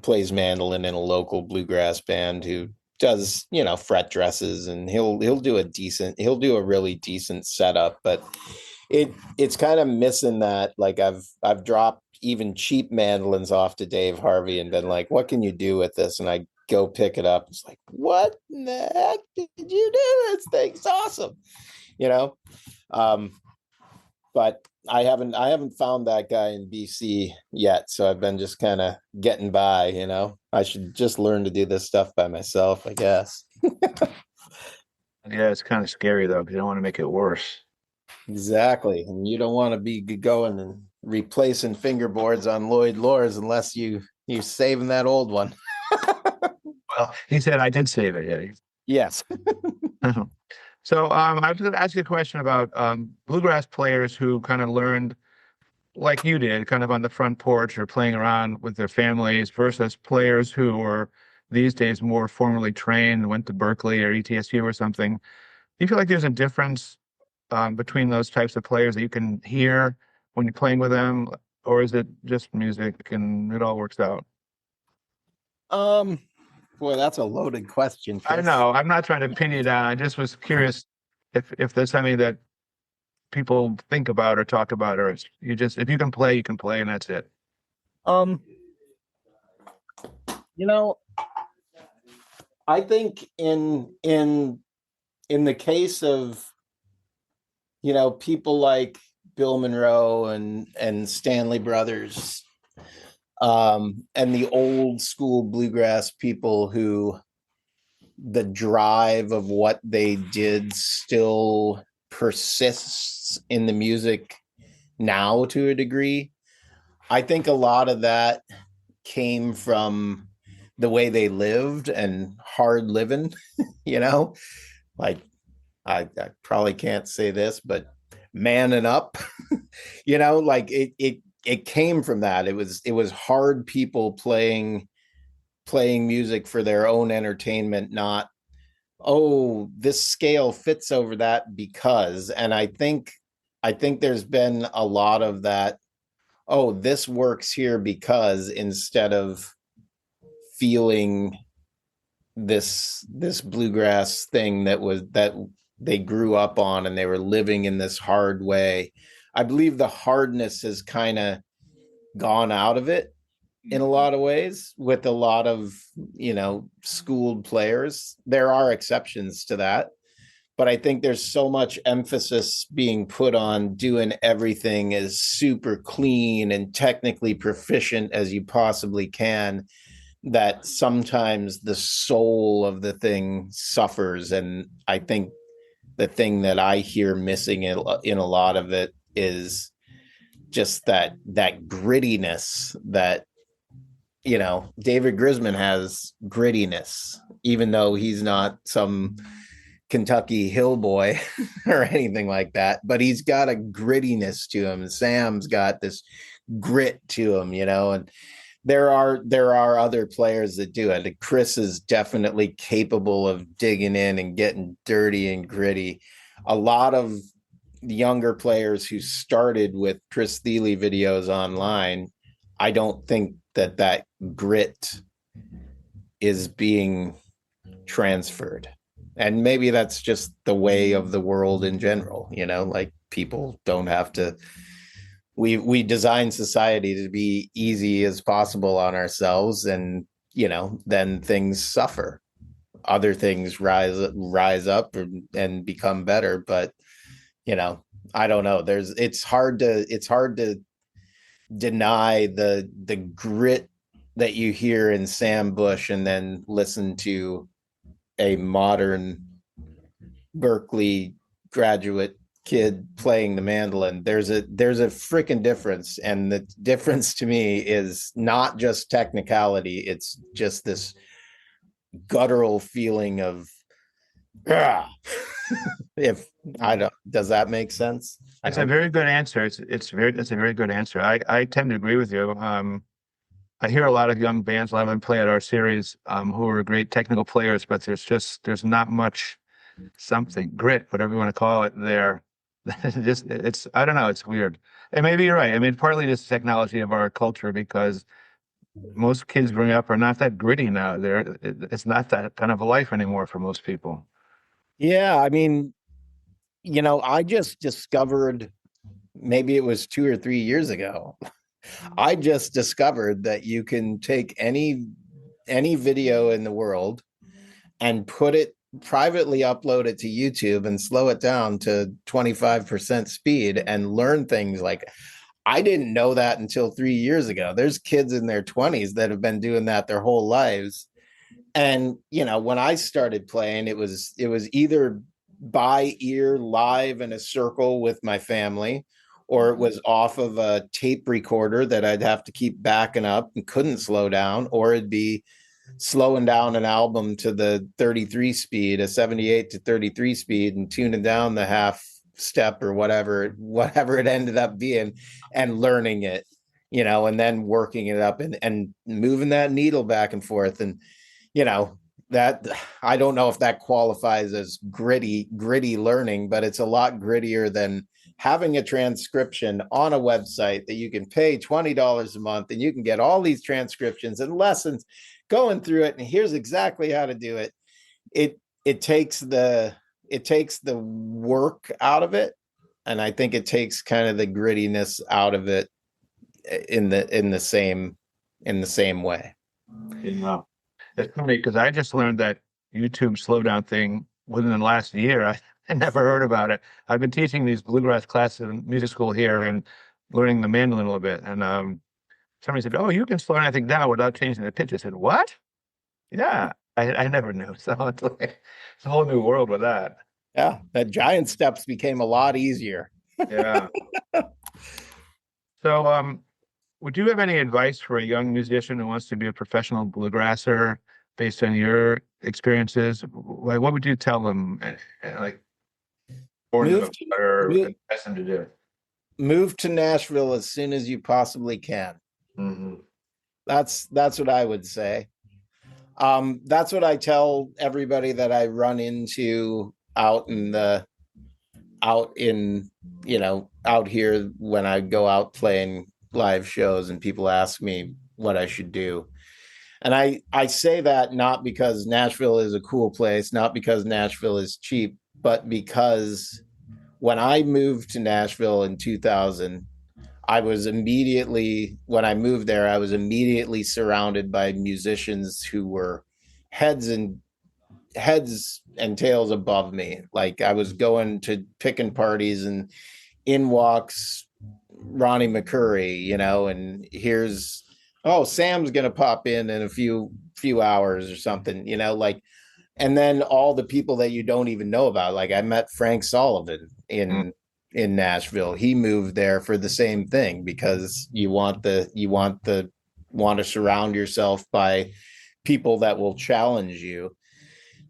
plays mandolin in a local bluegrass band who does, fret dresses, and he'll do a really decent setup, but it's kind of missing that. Like I've dropped even cheap mandolins off to Dave Harvey and been like, what can you do with this? And I go pick it up. It's like, what in the heck did you do? This thing's awesome. But I haven't found that guy in BC yet. So I've been just kind of getting by, I should just learn to do this stuff by myself, I guess. Yeah, it's kind of scary though, because you don't want to make it worse. Exactly. And you don't want to be going and replacing fingerboards on Lloyd Lores unless you're saving that old one. Well, he said I did save it. Yeah. Yes. So I was going to ask you a question about bluegrass players who kind of learned like you did, kind of on the front porch or playing around with their families, versus players who are these days more formally trained, went to Berkeley or ETSU or something. Do you feel like there's a difference between those types of players that you can hear when you're playing with them, or is it just music and it all works out? Boy, that's a loaded question, Chris. I know. I'm not trying to pin you down. I just was curious if there's something that people think about or talk about, or if you can play, you can play, and that's it. I think in the case of people like Bill Monroe and Stanley Brothers, and the old school bluegrass people who the drive of what they did still persists in the music now to a degree. I think a lot of that came from the way they lived and hard living, like I probably can't say this, but manning up, like it came from that. It was hard people playing music for their own entertainment, not, oh, this scale fits over that because. And I think there's been a lot of that, oh, this works here because, instead of feeling this bluegrass thing that they grew up on and they were living in this hard way. I believe the hardness has kind of gone out of it in a lot of ways with a lot of, schooled players. There are exceptions to that, but I think there's so much emphasis being put on doing everything as super clean and technically proficient as you possibly can, that sometimes the soul of the thing suffers. And I think the thing that I hear missing in a lot of it is just that grittiness that, David Grisman has grittiness, even though he's not some Kentucky hill boy or anything like that, but he's got a grittiness to him. Sam's got this grit to him, and there are other players that do it. Chris is definitely capable of digging in and getting dirty and gritty. A lot of younger players who started with Chris Thiele videos online, I don't think that grit is being transferred. And maybe that's just the way of the world in general, like people don't have to, we design society to be easy as possible on ourselves, and, then things suffer. Other things rise up and become better. But, I don't know. It's hard to deny the grit that you hear in Sam Bush and then listen to a modern Berkeley graduate kid playing the mandolin. There's a freaking difference, and the difference to me is not just technicality. It's just this guttural feeling of if I don't, does that make sense? That's a very good answer. That's a very good answer. I tend to agree with you. I hear a lot of young bands, a lot of them play at our series, who are great technical players, but there's not much grit, whatever you want to call it there. I don't know, it's weird. And maybe you're right. I mean, partly this technology of our culture, because most kids growing up are not that gritty now. It's not that kind of a life anymore for most people. Yeah, I mean, I just discovered, maybe it was 2 or 3 years ago, I just discovered that you can take any video in the world and privately upload it to YouTube and slow it down to 25% speed and learn things. Like, I didn't know that until 3 years ago. There's kids in their 20s that have been doing that their whole lives. And, when I started playing, it was either by ear live in a circle with my family, or it was off of a tape recorder that I'd have to keep backing up and couldn't slow down, or it'd be slowing down an album to the 33 speed, a 78 to 33 speed, and tuning down the half step or whatever it ended up being, and learning it, and then working it up and moving that needle back and forth. And, that, I don't know if that qualifies as gritty learning, but it's a lot grittier than having a transcription on a website that you can pay $20 a month, and you can get all these transcriptions and lessons going through it. And here's exactly how to do it. It takes the work out of it. And I think it takes kind of the grittiness out of it in the same way. Yeah. It's funny because I just learned that YouTube slowdown thing within the last year. I never heard about it. I've been teaching these bluegrass classes in music school here and learning the mandolin a little bit. And somebody said, "Oh, you can slow anything down without changing the pitch." I said, "What?" Yeah, I never knew. So it's a whole new world with that. Yeah, that giant steps became a lot easier. Yeah. So, would you have any advice for a young musician who wants to be a professional bluegrasser based on your experiences? Like, what would you tell them? Like, Move ask them to do? Move to Nashville as soon as you possibly can. Mm-hmm. That's what I would say. That's what I tell everybody that I run into out here when I go out playing live shows and people ask me what I should do. And I say that not because Nashville is a cool place, not because Nashville is cheap, but because when I moved to Nashville in 2000, when I moved there, I was immediately surrounded by musicians who were heads and tails above me. Like, I was going to picking parties and in walks Ronnie McCurry, and here's, Sam's going to pop in a few hours or something, like, and then all the people that you don't even know about. Like, I met Frank Sullivan in in Nashville. He moved there for the same thing, because you want to surround yourself by people that will challenge you.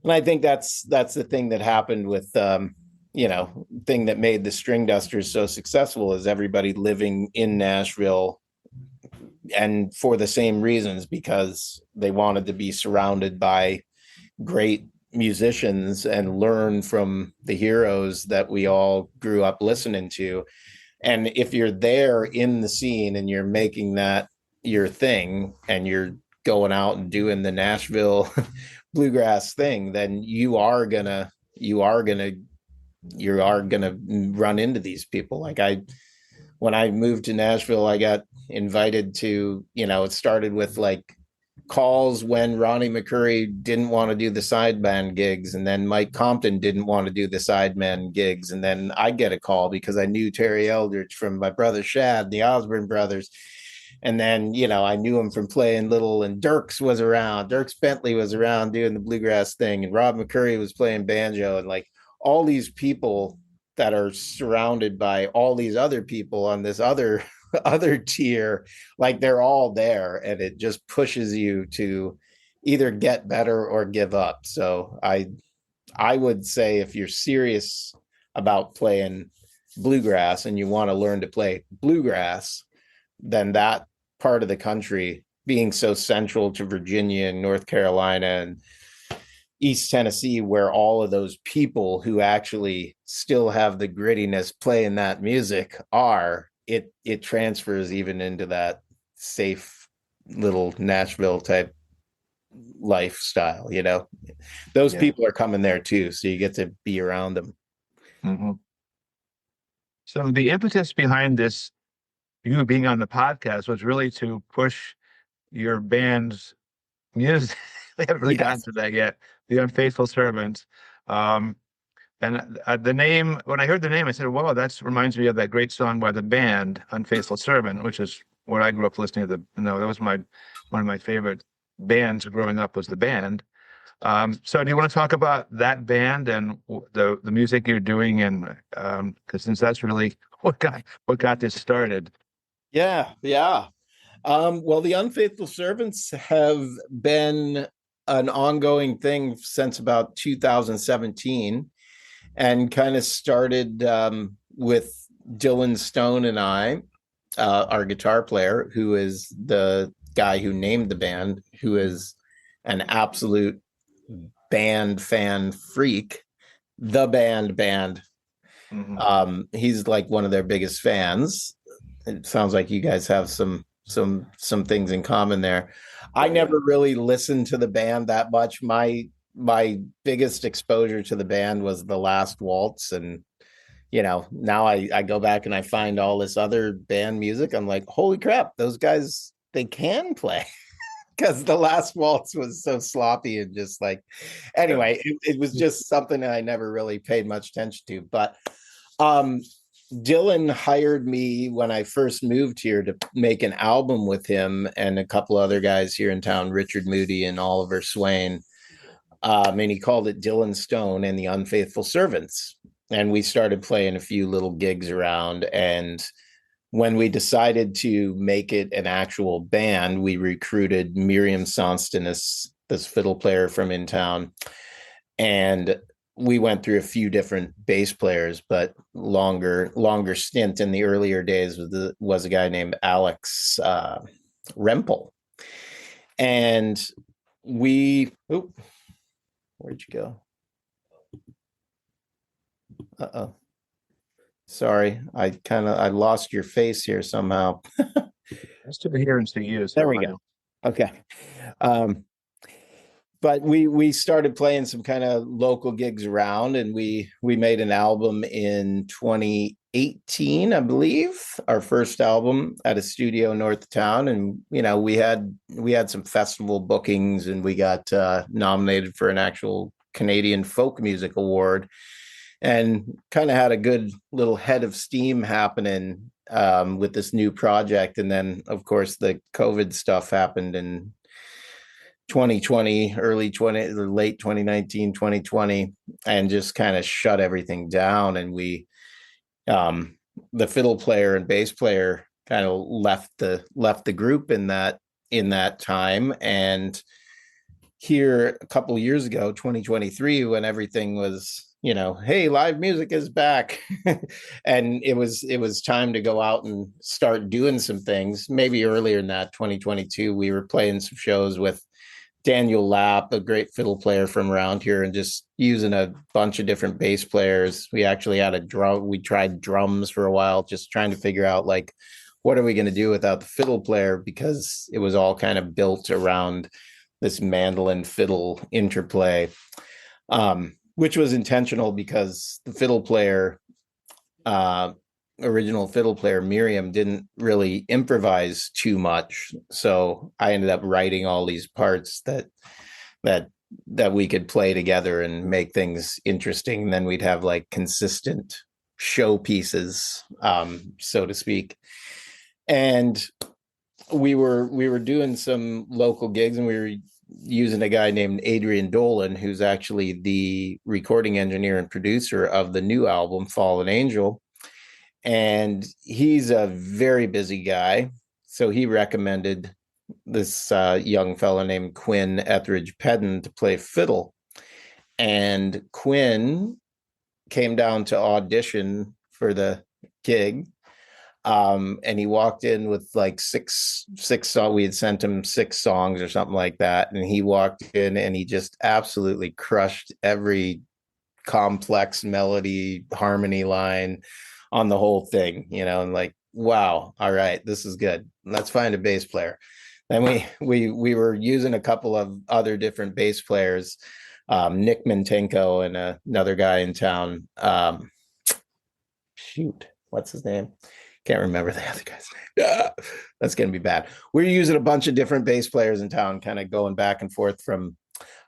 And I think that's the thing that happened with thing that made the Stringdusters so successful, is everybody living in Nashville, and for the same reasons, because they wanted to be surrounded by great musicians and learn from the heroes that we all grew up listening to. And if you're there in the scene and you're making that your thing, and you're going out and doing the Nashville bluegrass thing, then you are gonna run into these people. Like, when I moved to Nashville, I got invited to, it started with like calls when Ronnie McCoury didn't want to do the sideband gigs, and then Mike Compton didn't want to do the sideman gigs, and then I get a call because I knew Terry Eldridge from my brother Shad, the Osborne brothers, and then I knew him from playing Little, and Dierks Bentley was around doing the bluegrass thing, and Rob McCoury was playing banjo, and like all these people that are surrounded by all these other people on this other tier, like they're all there, and it just pushes you to either get better or give up. So I would say, if you're serious about playing bluegrass and you want to learn to play bluegrass, then that part of the country, being so central to Virginia and North Carolina and East Tennessee, where all of those people who actually still have the grittiness playing that music it transfers even into that safe little Nashville type lifestyle. Those people are coming there too, so you get to be around them. Mm-hmm. So the impetus behind this, you being on the podcast, was really to push your band's music. We haven't really gotten to that yet. The Unfaithful Servants. And the name, when I heard the name, I said, "Whoa, that reminds me of that great song by the band, Unfaithful Servant," which is what I grew up listening to. That was one of my favorite bands growing up, was the band. So do you want to talk about that band and the music you're doing, and because since that's really what got this started? Yeah. Well, the Unfaithful Servants have been an ongoing thing since about 2017, and kind of started with Dylan Stone and I, our guitar player, who is the guy who named the band, who is an absolute band fan freak, the band. Mm-hmm. He's like one of their biggest fans. It sounds like you guys have some things in common there. I never really listened to the band that much. My biggest exposure to the band was The Last Waltz, and now I go back and I find all this other band music. I'm like, holy crap, those guys, they can play. Because The Last Waltz was so sloppy, and just like, anyway, it was just something that I never really paid much attention to. But Dylan hired me when I first moved here to make an album with him and a couple other guys here in town, Richard Moody and Oliver Swain. And he called it Dylan Stone and the Unfaithful Servants. And we started playing a few little gigs around. And when we decided to make it an actual band, we recruited Miriam Sonston, this fiddle player from in town. And we went through a few different bass players, but longer stint in the earlier days was a guy named Alex Rempel. And where'd you go? Uh-oh. Sorry, I lost your face here somehow. Just to be here and see you. There we go. Okay. But we started playing some kind of local gigs around, and we made an album in 2018, I believe, our first album at a studio north of town. And we had some festival bookings, and we got nominated for an actual Canadian Folk Music Award, and kind of had a good little head of steam happening with this new project. And then, of course, the COVID stuff happened in 2020, late 2019, 2020, and just kind of shut everything down. And we the fiddle player and bass player kind of left the group in that time. And here a couple of years ago, 2023, when everything was, hey, live music is back, and it was time to go out and start doing some things. Maybe earlier in that 2022, we were playing some shows with Daniel Lapp, a great fiddle player from around here, and just using a bunch of different bass players. We actually had a drum. We tried drums for a while, just trying to figure out, like, what are we going to do without the fiddle player? Because it was all kind of built around this mandolin fiddle interplay, which was intentional because the fiddle player, original fiddle player Miriam, didn't really improvise too much. So I ended up writing all these parts that we could play together and make things interesting. And then we'd have like consistent show pieces, so to speak. And we were doing some local gigs, and we were using a guy named Adrian Dolan, who's actually the recording engineer and producer of the new album, Fallen Angel. And he's a very busy guy. So he recommended this young fella named Quinn Etheridge Pedden to play fiddle. And Quinn came down to audition for the gig. And he walked in with like six songs. We had sent him 6 songs or something like that. And he walked in and he just absolutely crushed every complex melody, harmony line on the whole thing, and like, wow, all right, this is good. Let's find a bass player. Then we were using a couple of other different bass players, Nick Mintenko and another guy in town. What's his name? Can't remember the other guy's name. That's going to be bad. We're using a bunch of different bass players in town, kind of going back and forth from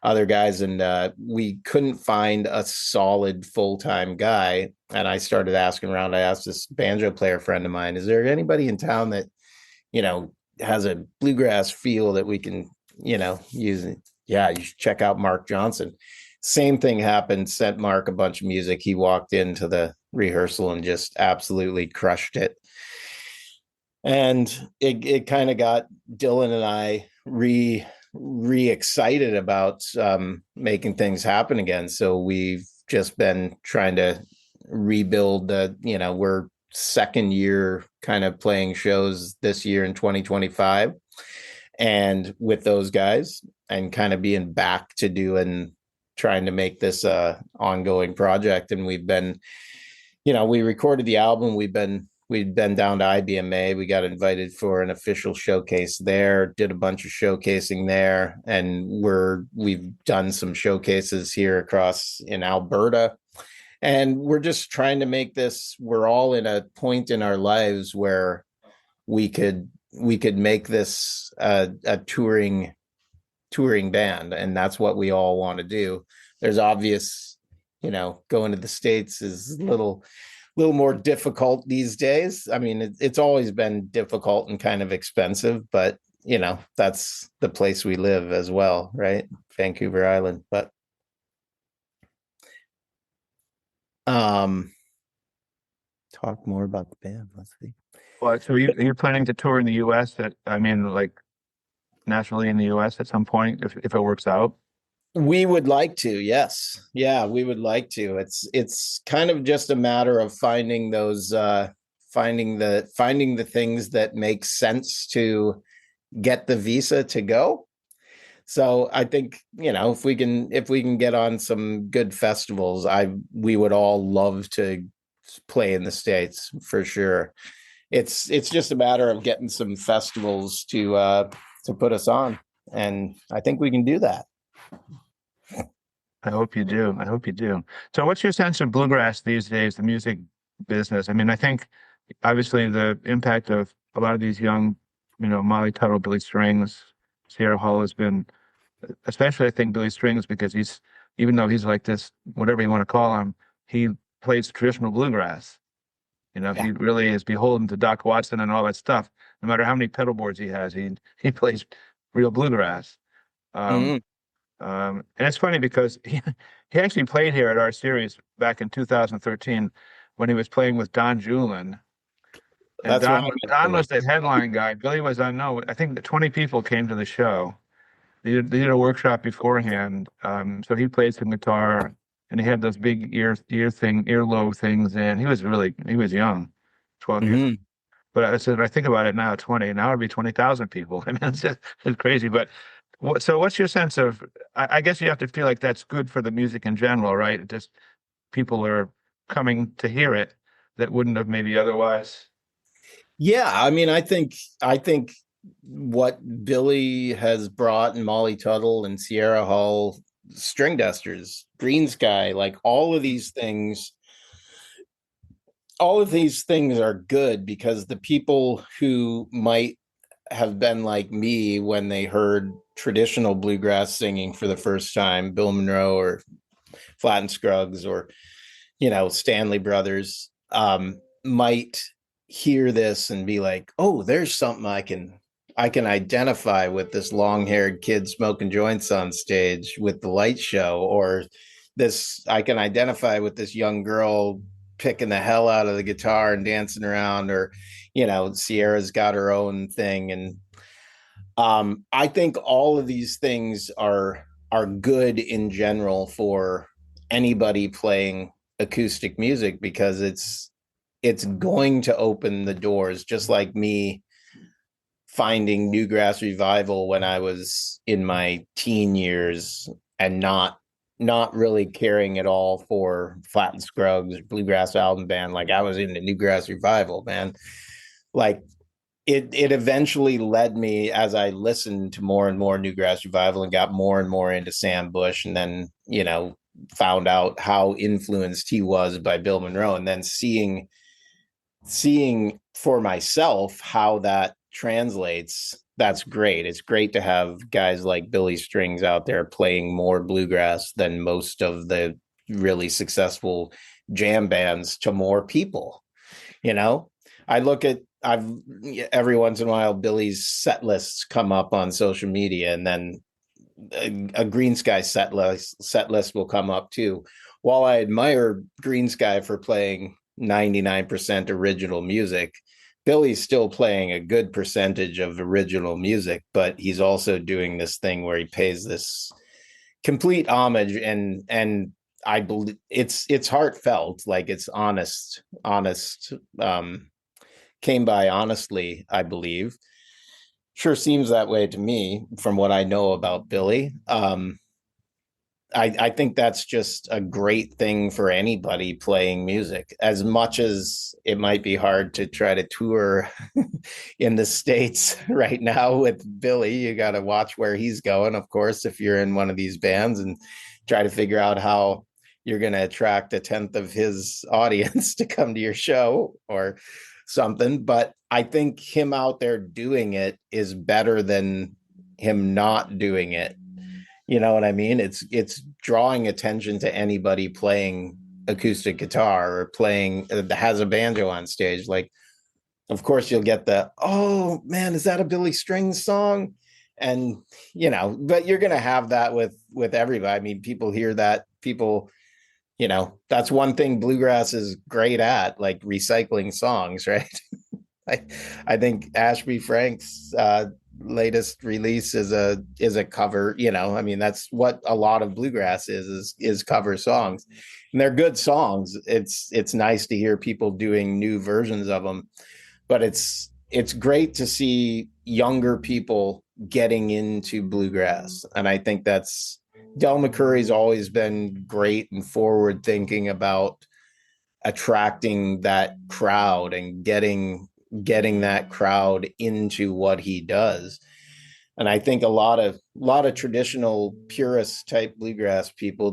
other guys. And we couldn't find a solid full-time guy. And I started asking around. I asked this banjo player friend of mine, is there anybody in town that, has a bluegrass feel that we can, use? Yeah, you should check out Mark Johnson. Same thing happened. Sent Mark a bunch of music. He walked into the rehearsal and just absolutely crushed it. And it kind of got Dylan and I re-excited about making things happen again. So we've just been trying to rebuild we're second year kind of playing shows this year in 2025, and with those guys, and kind of being back to trying to make this ongoing project. And we've been, we recorded the album. We'd been down to IBMA. We got invited for an official showcase there, did a bunch of showcasing there. And we've done some showcases here across in Alberta. And we're just trying to make this, we're all in a point in our lives where we could make this a touring band. And that's what we all want to do. There's obvious, going to the States is a little more difficult these days. I mean, it's always been difficult and kind of expensive, but that's the place we live as well, right? Vancouver Island. But talk more about the band. Let's see. Well, so you're planning to tour in the US like nationally in the US at some point if it works out? We would like to, yes. Yeah, we would like to. It's kind of just a matter of finding those finding the things that make sense to get the visa to go. So I think, if we can get on some good festivals, we would all love to play in the States for sure. It's just a matter of getting some festivals to put us on, and I think we can do that. I hope you do. So what's your sense of bluegrass these days, the music business? I mean, I think obviously the impact of a lot of these young, Molly Tuttle, Billy Strings, Sierra Hull has been, especially I think Billy Strings, because even though he's like this, whatever you want to call him, he plays traditional bluegrass. He really is beholden to Doc Watson and all that stuff. No matter how many pedal boards he has, he plays real bluegrass. And it's funny because he actually played here at our series back in 2013 when he was playing with Don Julin. And That's what I Don meant was the headline guy. Billy was unknown. I think that 20 people came to the show. They did a workshop beforehand. So he played some guitar, and he had those big earlobe things, and he was young, 12 years. Mm-hmm. But I said, I think about it now, 20. Now it'd be 20,000 people. I mean, it's crazy. But so what's your sense of? I guess you have to feel like that's good for the music in general, right? It just people are coming to hear it that wouldn't have maybe otherwise. Yeah, I mean, I think what Billy has brought, and Molly Tuttle and Sierra Hull, Stringdusters, Green Sky, like all of these things are good because the people who might have been like me when they heard traditional bluegrass singing for the first time, Bill Monroe or Flatt and Scruggs or Stanley Brothers, might hear this and be like, oh, there's something I can identify with, this long-haired kid smoking joints on stage with the light show, or this I can identify with this young girl picking the hell out of the guitar and dancing around, or Sierra's got her own thing. And I think all of these things are good in general for anybody playing acoustic music, because it's going to open the doors, just like me finding Newgrass Revival when I was in my teen years and not really caring at all for Flatt and Scruggs, Bluegrass Album Band. Like, I was into Newgrass Revival, man. Like, it eventually led me, as I listened to more and more Newgrass Revival and got more and more into Sam Bush, and then found out how influenced he was by Bill Monroe, and then seeing for myself how that translates. That's great. It's great to have guys like Billy Strings out there playing more bluegrass than most of the really successful jam bands to more people. I look at, every once in a while Billy's set lists come up on social media, and then a Green Sky set list will come up too. While I admire Green Sky for playing 99% original music, Billy's still playing a good percentage of original music, but he's also doing this thing where he pays this complete homage, and I believe it's heartfelt, like it's honest, came by honestly, I believe. Sure seems that way to me from what I know about Billy. I think that's just a great thing for anybody playing music. As much as it might be hard to try to tour in the States right now with Billy, you got to watch where he's going, of course, if you're in one of these bands, and try to figure out how you're going to attract a tenth of his audience to come to your show or something. But I think him out there doing it is better than him not doing it. You know what I mean? It's drawing attention to anybody playing acoustic guitar or playing that has a banjo on stage. Like, of course you'll get the, oh man, is that a Billy Strings song? And but you're gonna have that with everybody. I mean, people hear that, that's one thing bluegrass is great at, like recycling songs, right? I think Ashby Frank's latest release is a cover. I mean, that's what a lot of bluegrass is cover songs, and they're good songs. It's nice to hear people doing new versions of them, but it's great to see younger people getting into bluegrass. And I think that's Del McCurry's always been great and forward thinking about attracting that crowd and getting that crowd into what he does. And I think a lot of traditional purist type bluegrass people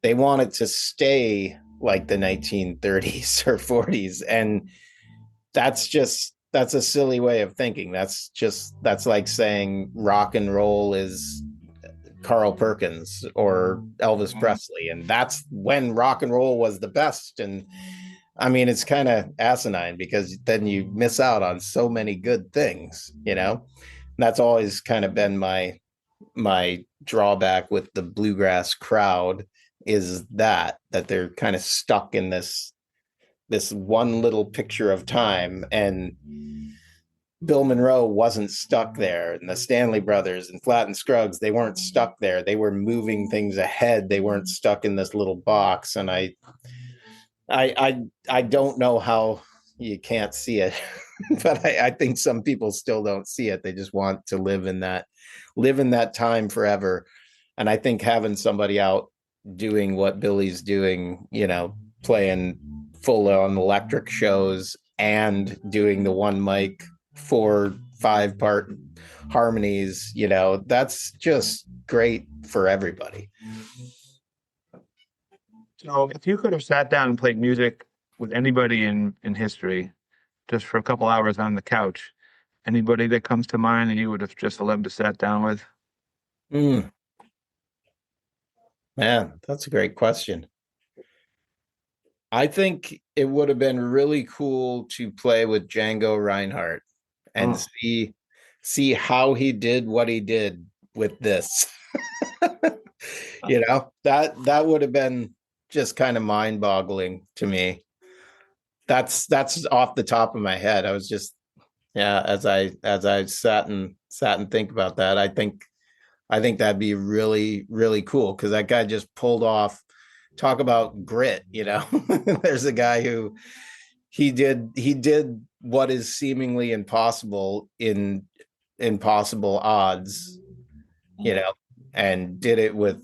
they want it to stay like the 1930s or 40s, and that's a silly way of thinking. That's like saying rock and roll is Carl Perkins or Elvis Presley, and that's when rock and roll was the best. And I mean, it's kind of asinine, because then you miss out on so many good things. That's always kind of been my drawback with the bluegrass crowd, is that they're kind of stuck in this this one little picture of time, and Bill Monroe wasn't stuck there, and the Stanley Brothers and Flatt and Scruggs, they weren't stuck there. They were moving things ahead. They weren't stuck in this little box. And I don't know how you can't see it, but I think some people still don't see it. They just want to live in that time forever. And I think having somebody out doing what Billy's doing, playing full on electric shows and doing the one mic 4-5 part harmonies, that's just great for everybody. So if you could have sat down and played music with anybody in history just for a couple hours on the couch, anybody that comes to mind that you would have just loved to sat down with? Man, that's a great question. I think it would have been really cool to play with Django Reinhardt and see how he did what he did with this. That would have been just kind of mind-boggling to me. That's off the top of my head. I was just, as I sat and think about that, I think that'd be really, really cool, because that guy just pulled off, talk about grit, There's a guy who he did what is seemingly impossible in impossible odds, and did it with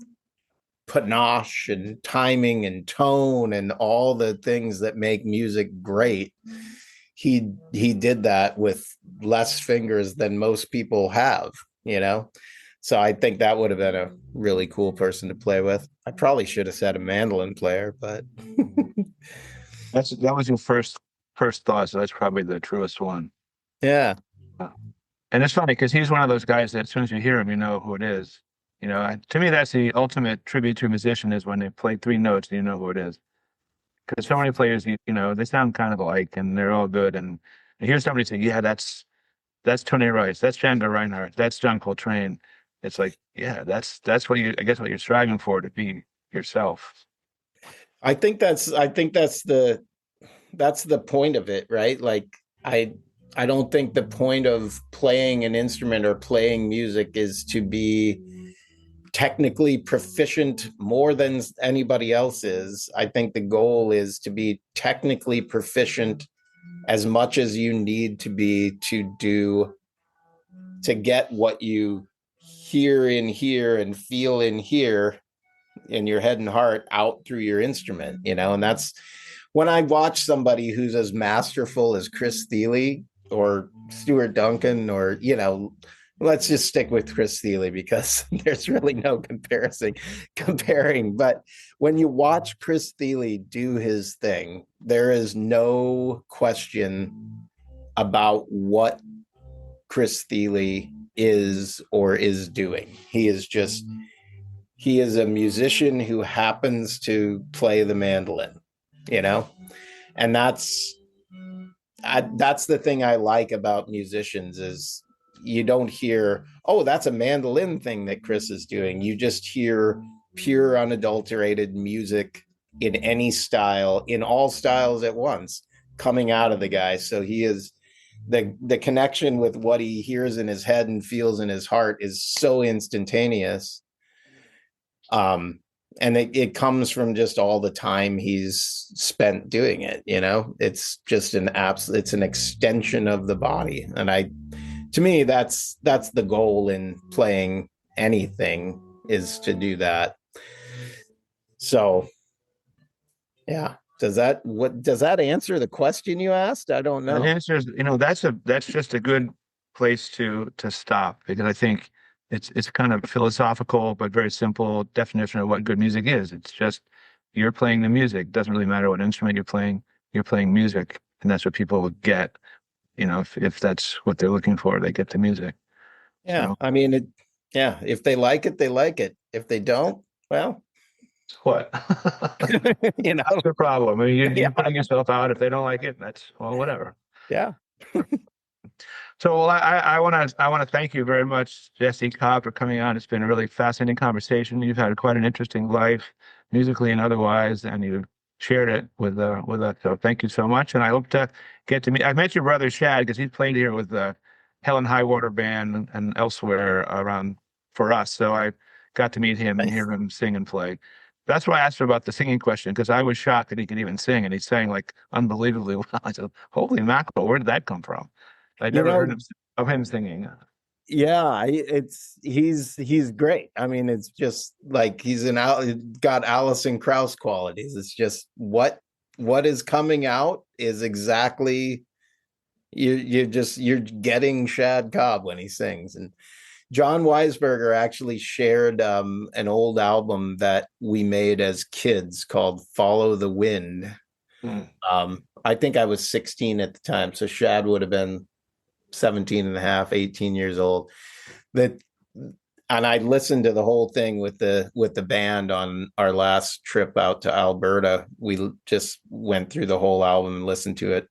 panache and timing and tone and all the things that make music great. He did that with less fingers than most people have, So I think that would have been a really cool person to play with. I probably should have said a mandolin player, but that was your first thought, so that's probably the truest one. Yeah. And it's funny because he's one of those guys that as soon as you hear him, you know who it is. To me, that's the ultimate tribute to a musician, is when they play 3 notes and you know who it is. Because so many players, they sound kind of alike and they're all good. And you hear somebody say, yeah, that's Tony Rice, that's Django Reinhardt, that's John Coltrane. It's like, yeah, that's what what you're striving for, to be yourself. I think that's the point of it, right? Like, I don't think the point of playing an instrument or playing music is to be technically proficient more than anybody else is. I think the goal is to be technically proficient as much as you need to be to get what you hear in here and feel in here in your head and heart out through your instrument, and that's when I watch somebody who's as masterful as Chris Thile or Stuart Duncan, or, let's just stick with Chris Thile because there's really no comparing. But when you watch Chris Thile do his thing, there is no question about what Chris Thile is or is doing. He is a musician who happens to play the mandolin, and that's the thing I like about musicians, is you don't hear, oh, that's a mandolin thing that Chris is doing. You just hear pure, unadulterated music in any style, in all styles at once, coming out of the guy. So he is the connection with what he hears in his head and feels in his heart is so instantaneous. And it comes from just all the time he's spent doing it. It's just it's an extension of the body. And to me, that's the goal in playing anything, is to do that. So, yeah. Does that answer the question you asked? I don't know. The answer is, that's just a good place to stop, because I think it's kind of philosophical but very simple definition of what good music is. It's just, you're playing the music. It doesn't really matter what instrument you're playing music, and that's what people will get. If that's what they're looking for, they get the music. Yeah, so, I mean, if they like it, they like it. If they don't, well, what? That's the problem. I mean, you're putting yourself out. If they don't like it, that's, well, whatever. Yeah. So, well, I want to thank you very much, Jesse Cobb, for coming on. It's been a really fascinating conversation. You've had quite an interesting life, musically and otherwise, and you've shared it with us. So thank you so much, and I hope to get to meet. I met your brother Shad because he's played here with the Hell and High Water band and elsewhere around for us. So I got to meet him and hear him sing and play. That's why I asked him about the singing question, because I was shocked that he could even sing, and he sang like unbelievably well. I said, "Holy mackerel, where did that come from?" I never heard of him singing. Yeah, he's great. I mean, it's just like got Alison Krauss qualities. It's just what is coming out is exactly you're getting Shad Cobb when he sings. And John Weisberger actually shared an old album that we made as kids called Follow the Wind. I think I was 16 at the time, so Shad would have been 17 and a half, 18 years old. And I listened to the whole thing with the band on our last trip out to Alberta. We just went through the whole album and listened to it.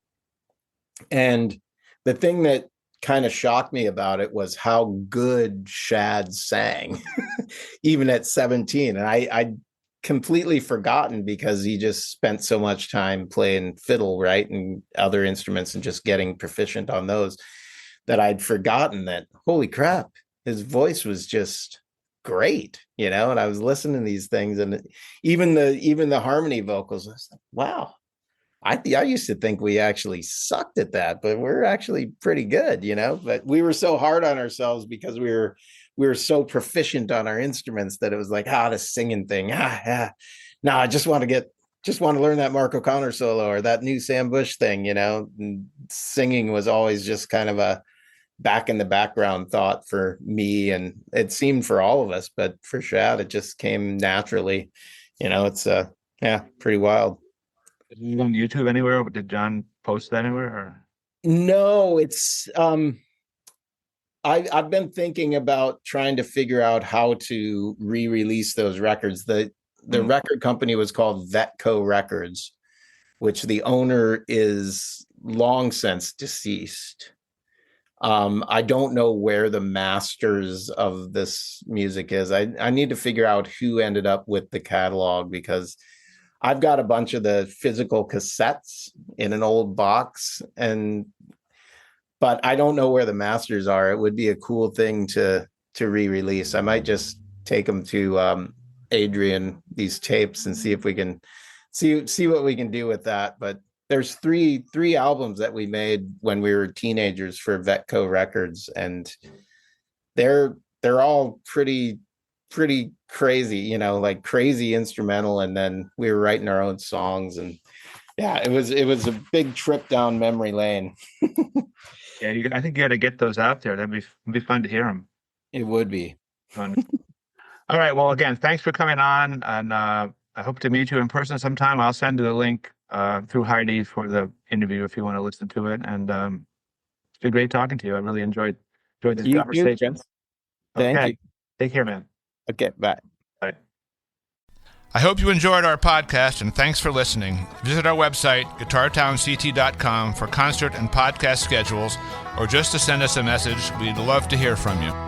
And the thing that kind of shocked me about it was how good Shad sang, even at 17. And I completely forgotten, because he just spent so much time playing fiddle, right, and other instruments and just getting proficient on those, that I'd forgotten that, holy crap, his voice was just great, and I was listening to these things, and even the harmony vocals, I was like, wow, I used to think we actually sucked at that, but we're actually pretty good, but we were so hard on ourselves because we were so proficient on our instruments that it was like, the singing thing. No, I just want to learn that Mark O'Connor solo or that new Sam Bush thing, and singing was always just kind of a back in the background thought for me, and it seemed for all of us, but for Shad, it just came naturally. It's pretty wild. Is it on YouTube anywhere? Did John post that anywhere? Or? No, it's I've been thinking about trying to figure out how to re-release those records. The record company was called Vetco Records, which the owner is long since deceased. I don't know where the masters of this music is. I need to figure out who ended up with the catalog, because I've got a bunch of the physical cassettes in an old box, but I don't know where the masters are. It would be a cool thing to re-release. I might just take them to Adrian, these tapes, and see if we can see what we can do with that. But there's three albums that we made when we were teenagers for Vetco Records, and they're all pretty crazy, like crazy instrumental. And then we were writing our own songs, and it was a big trip down memory lane. Yeah, I think you got to get those out there. That'd be fun to hear them. It would be fun. All right. Well, again, thanks for coming on, and I hope to meet you in person sometime. I'll send you the link through Heidi for the interview if you want to listen to it. And it's been great talking to you. I really enjoyed this conversation. Thank you. Take care, man. Okay, bye. Bye. I hope you enjoyed our podcast, and thanks for listening. Visit our website, guitartownct.com, for concert and podcast schedules, or just to send us a message. We'd love to hear from you.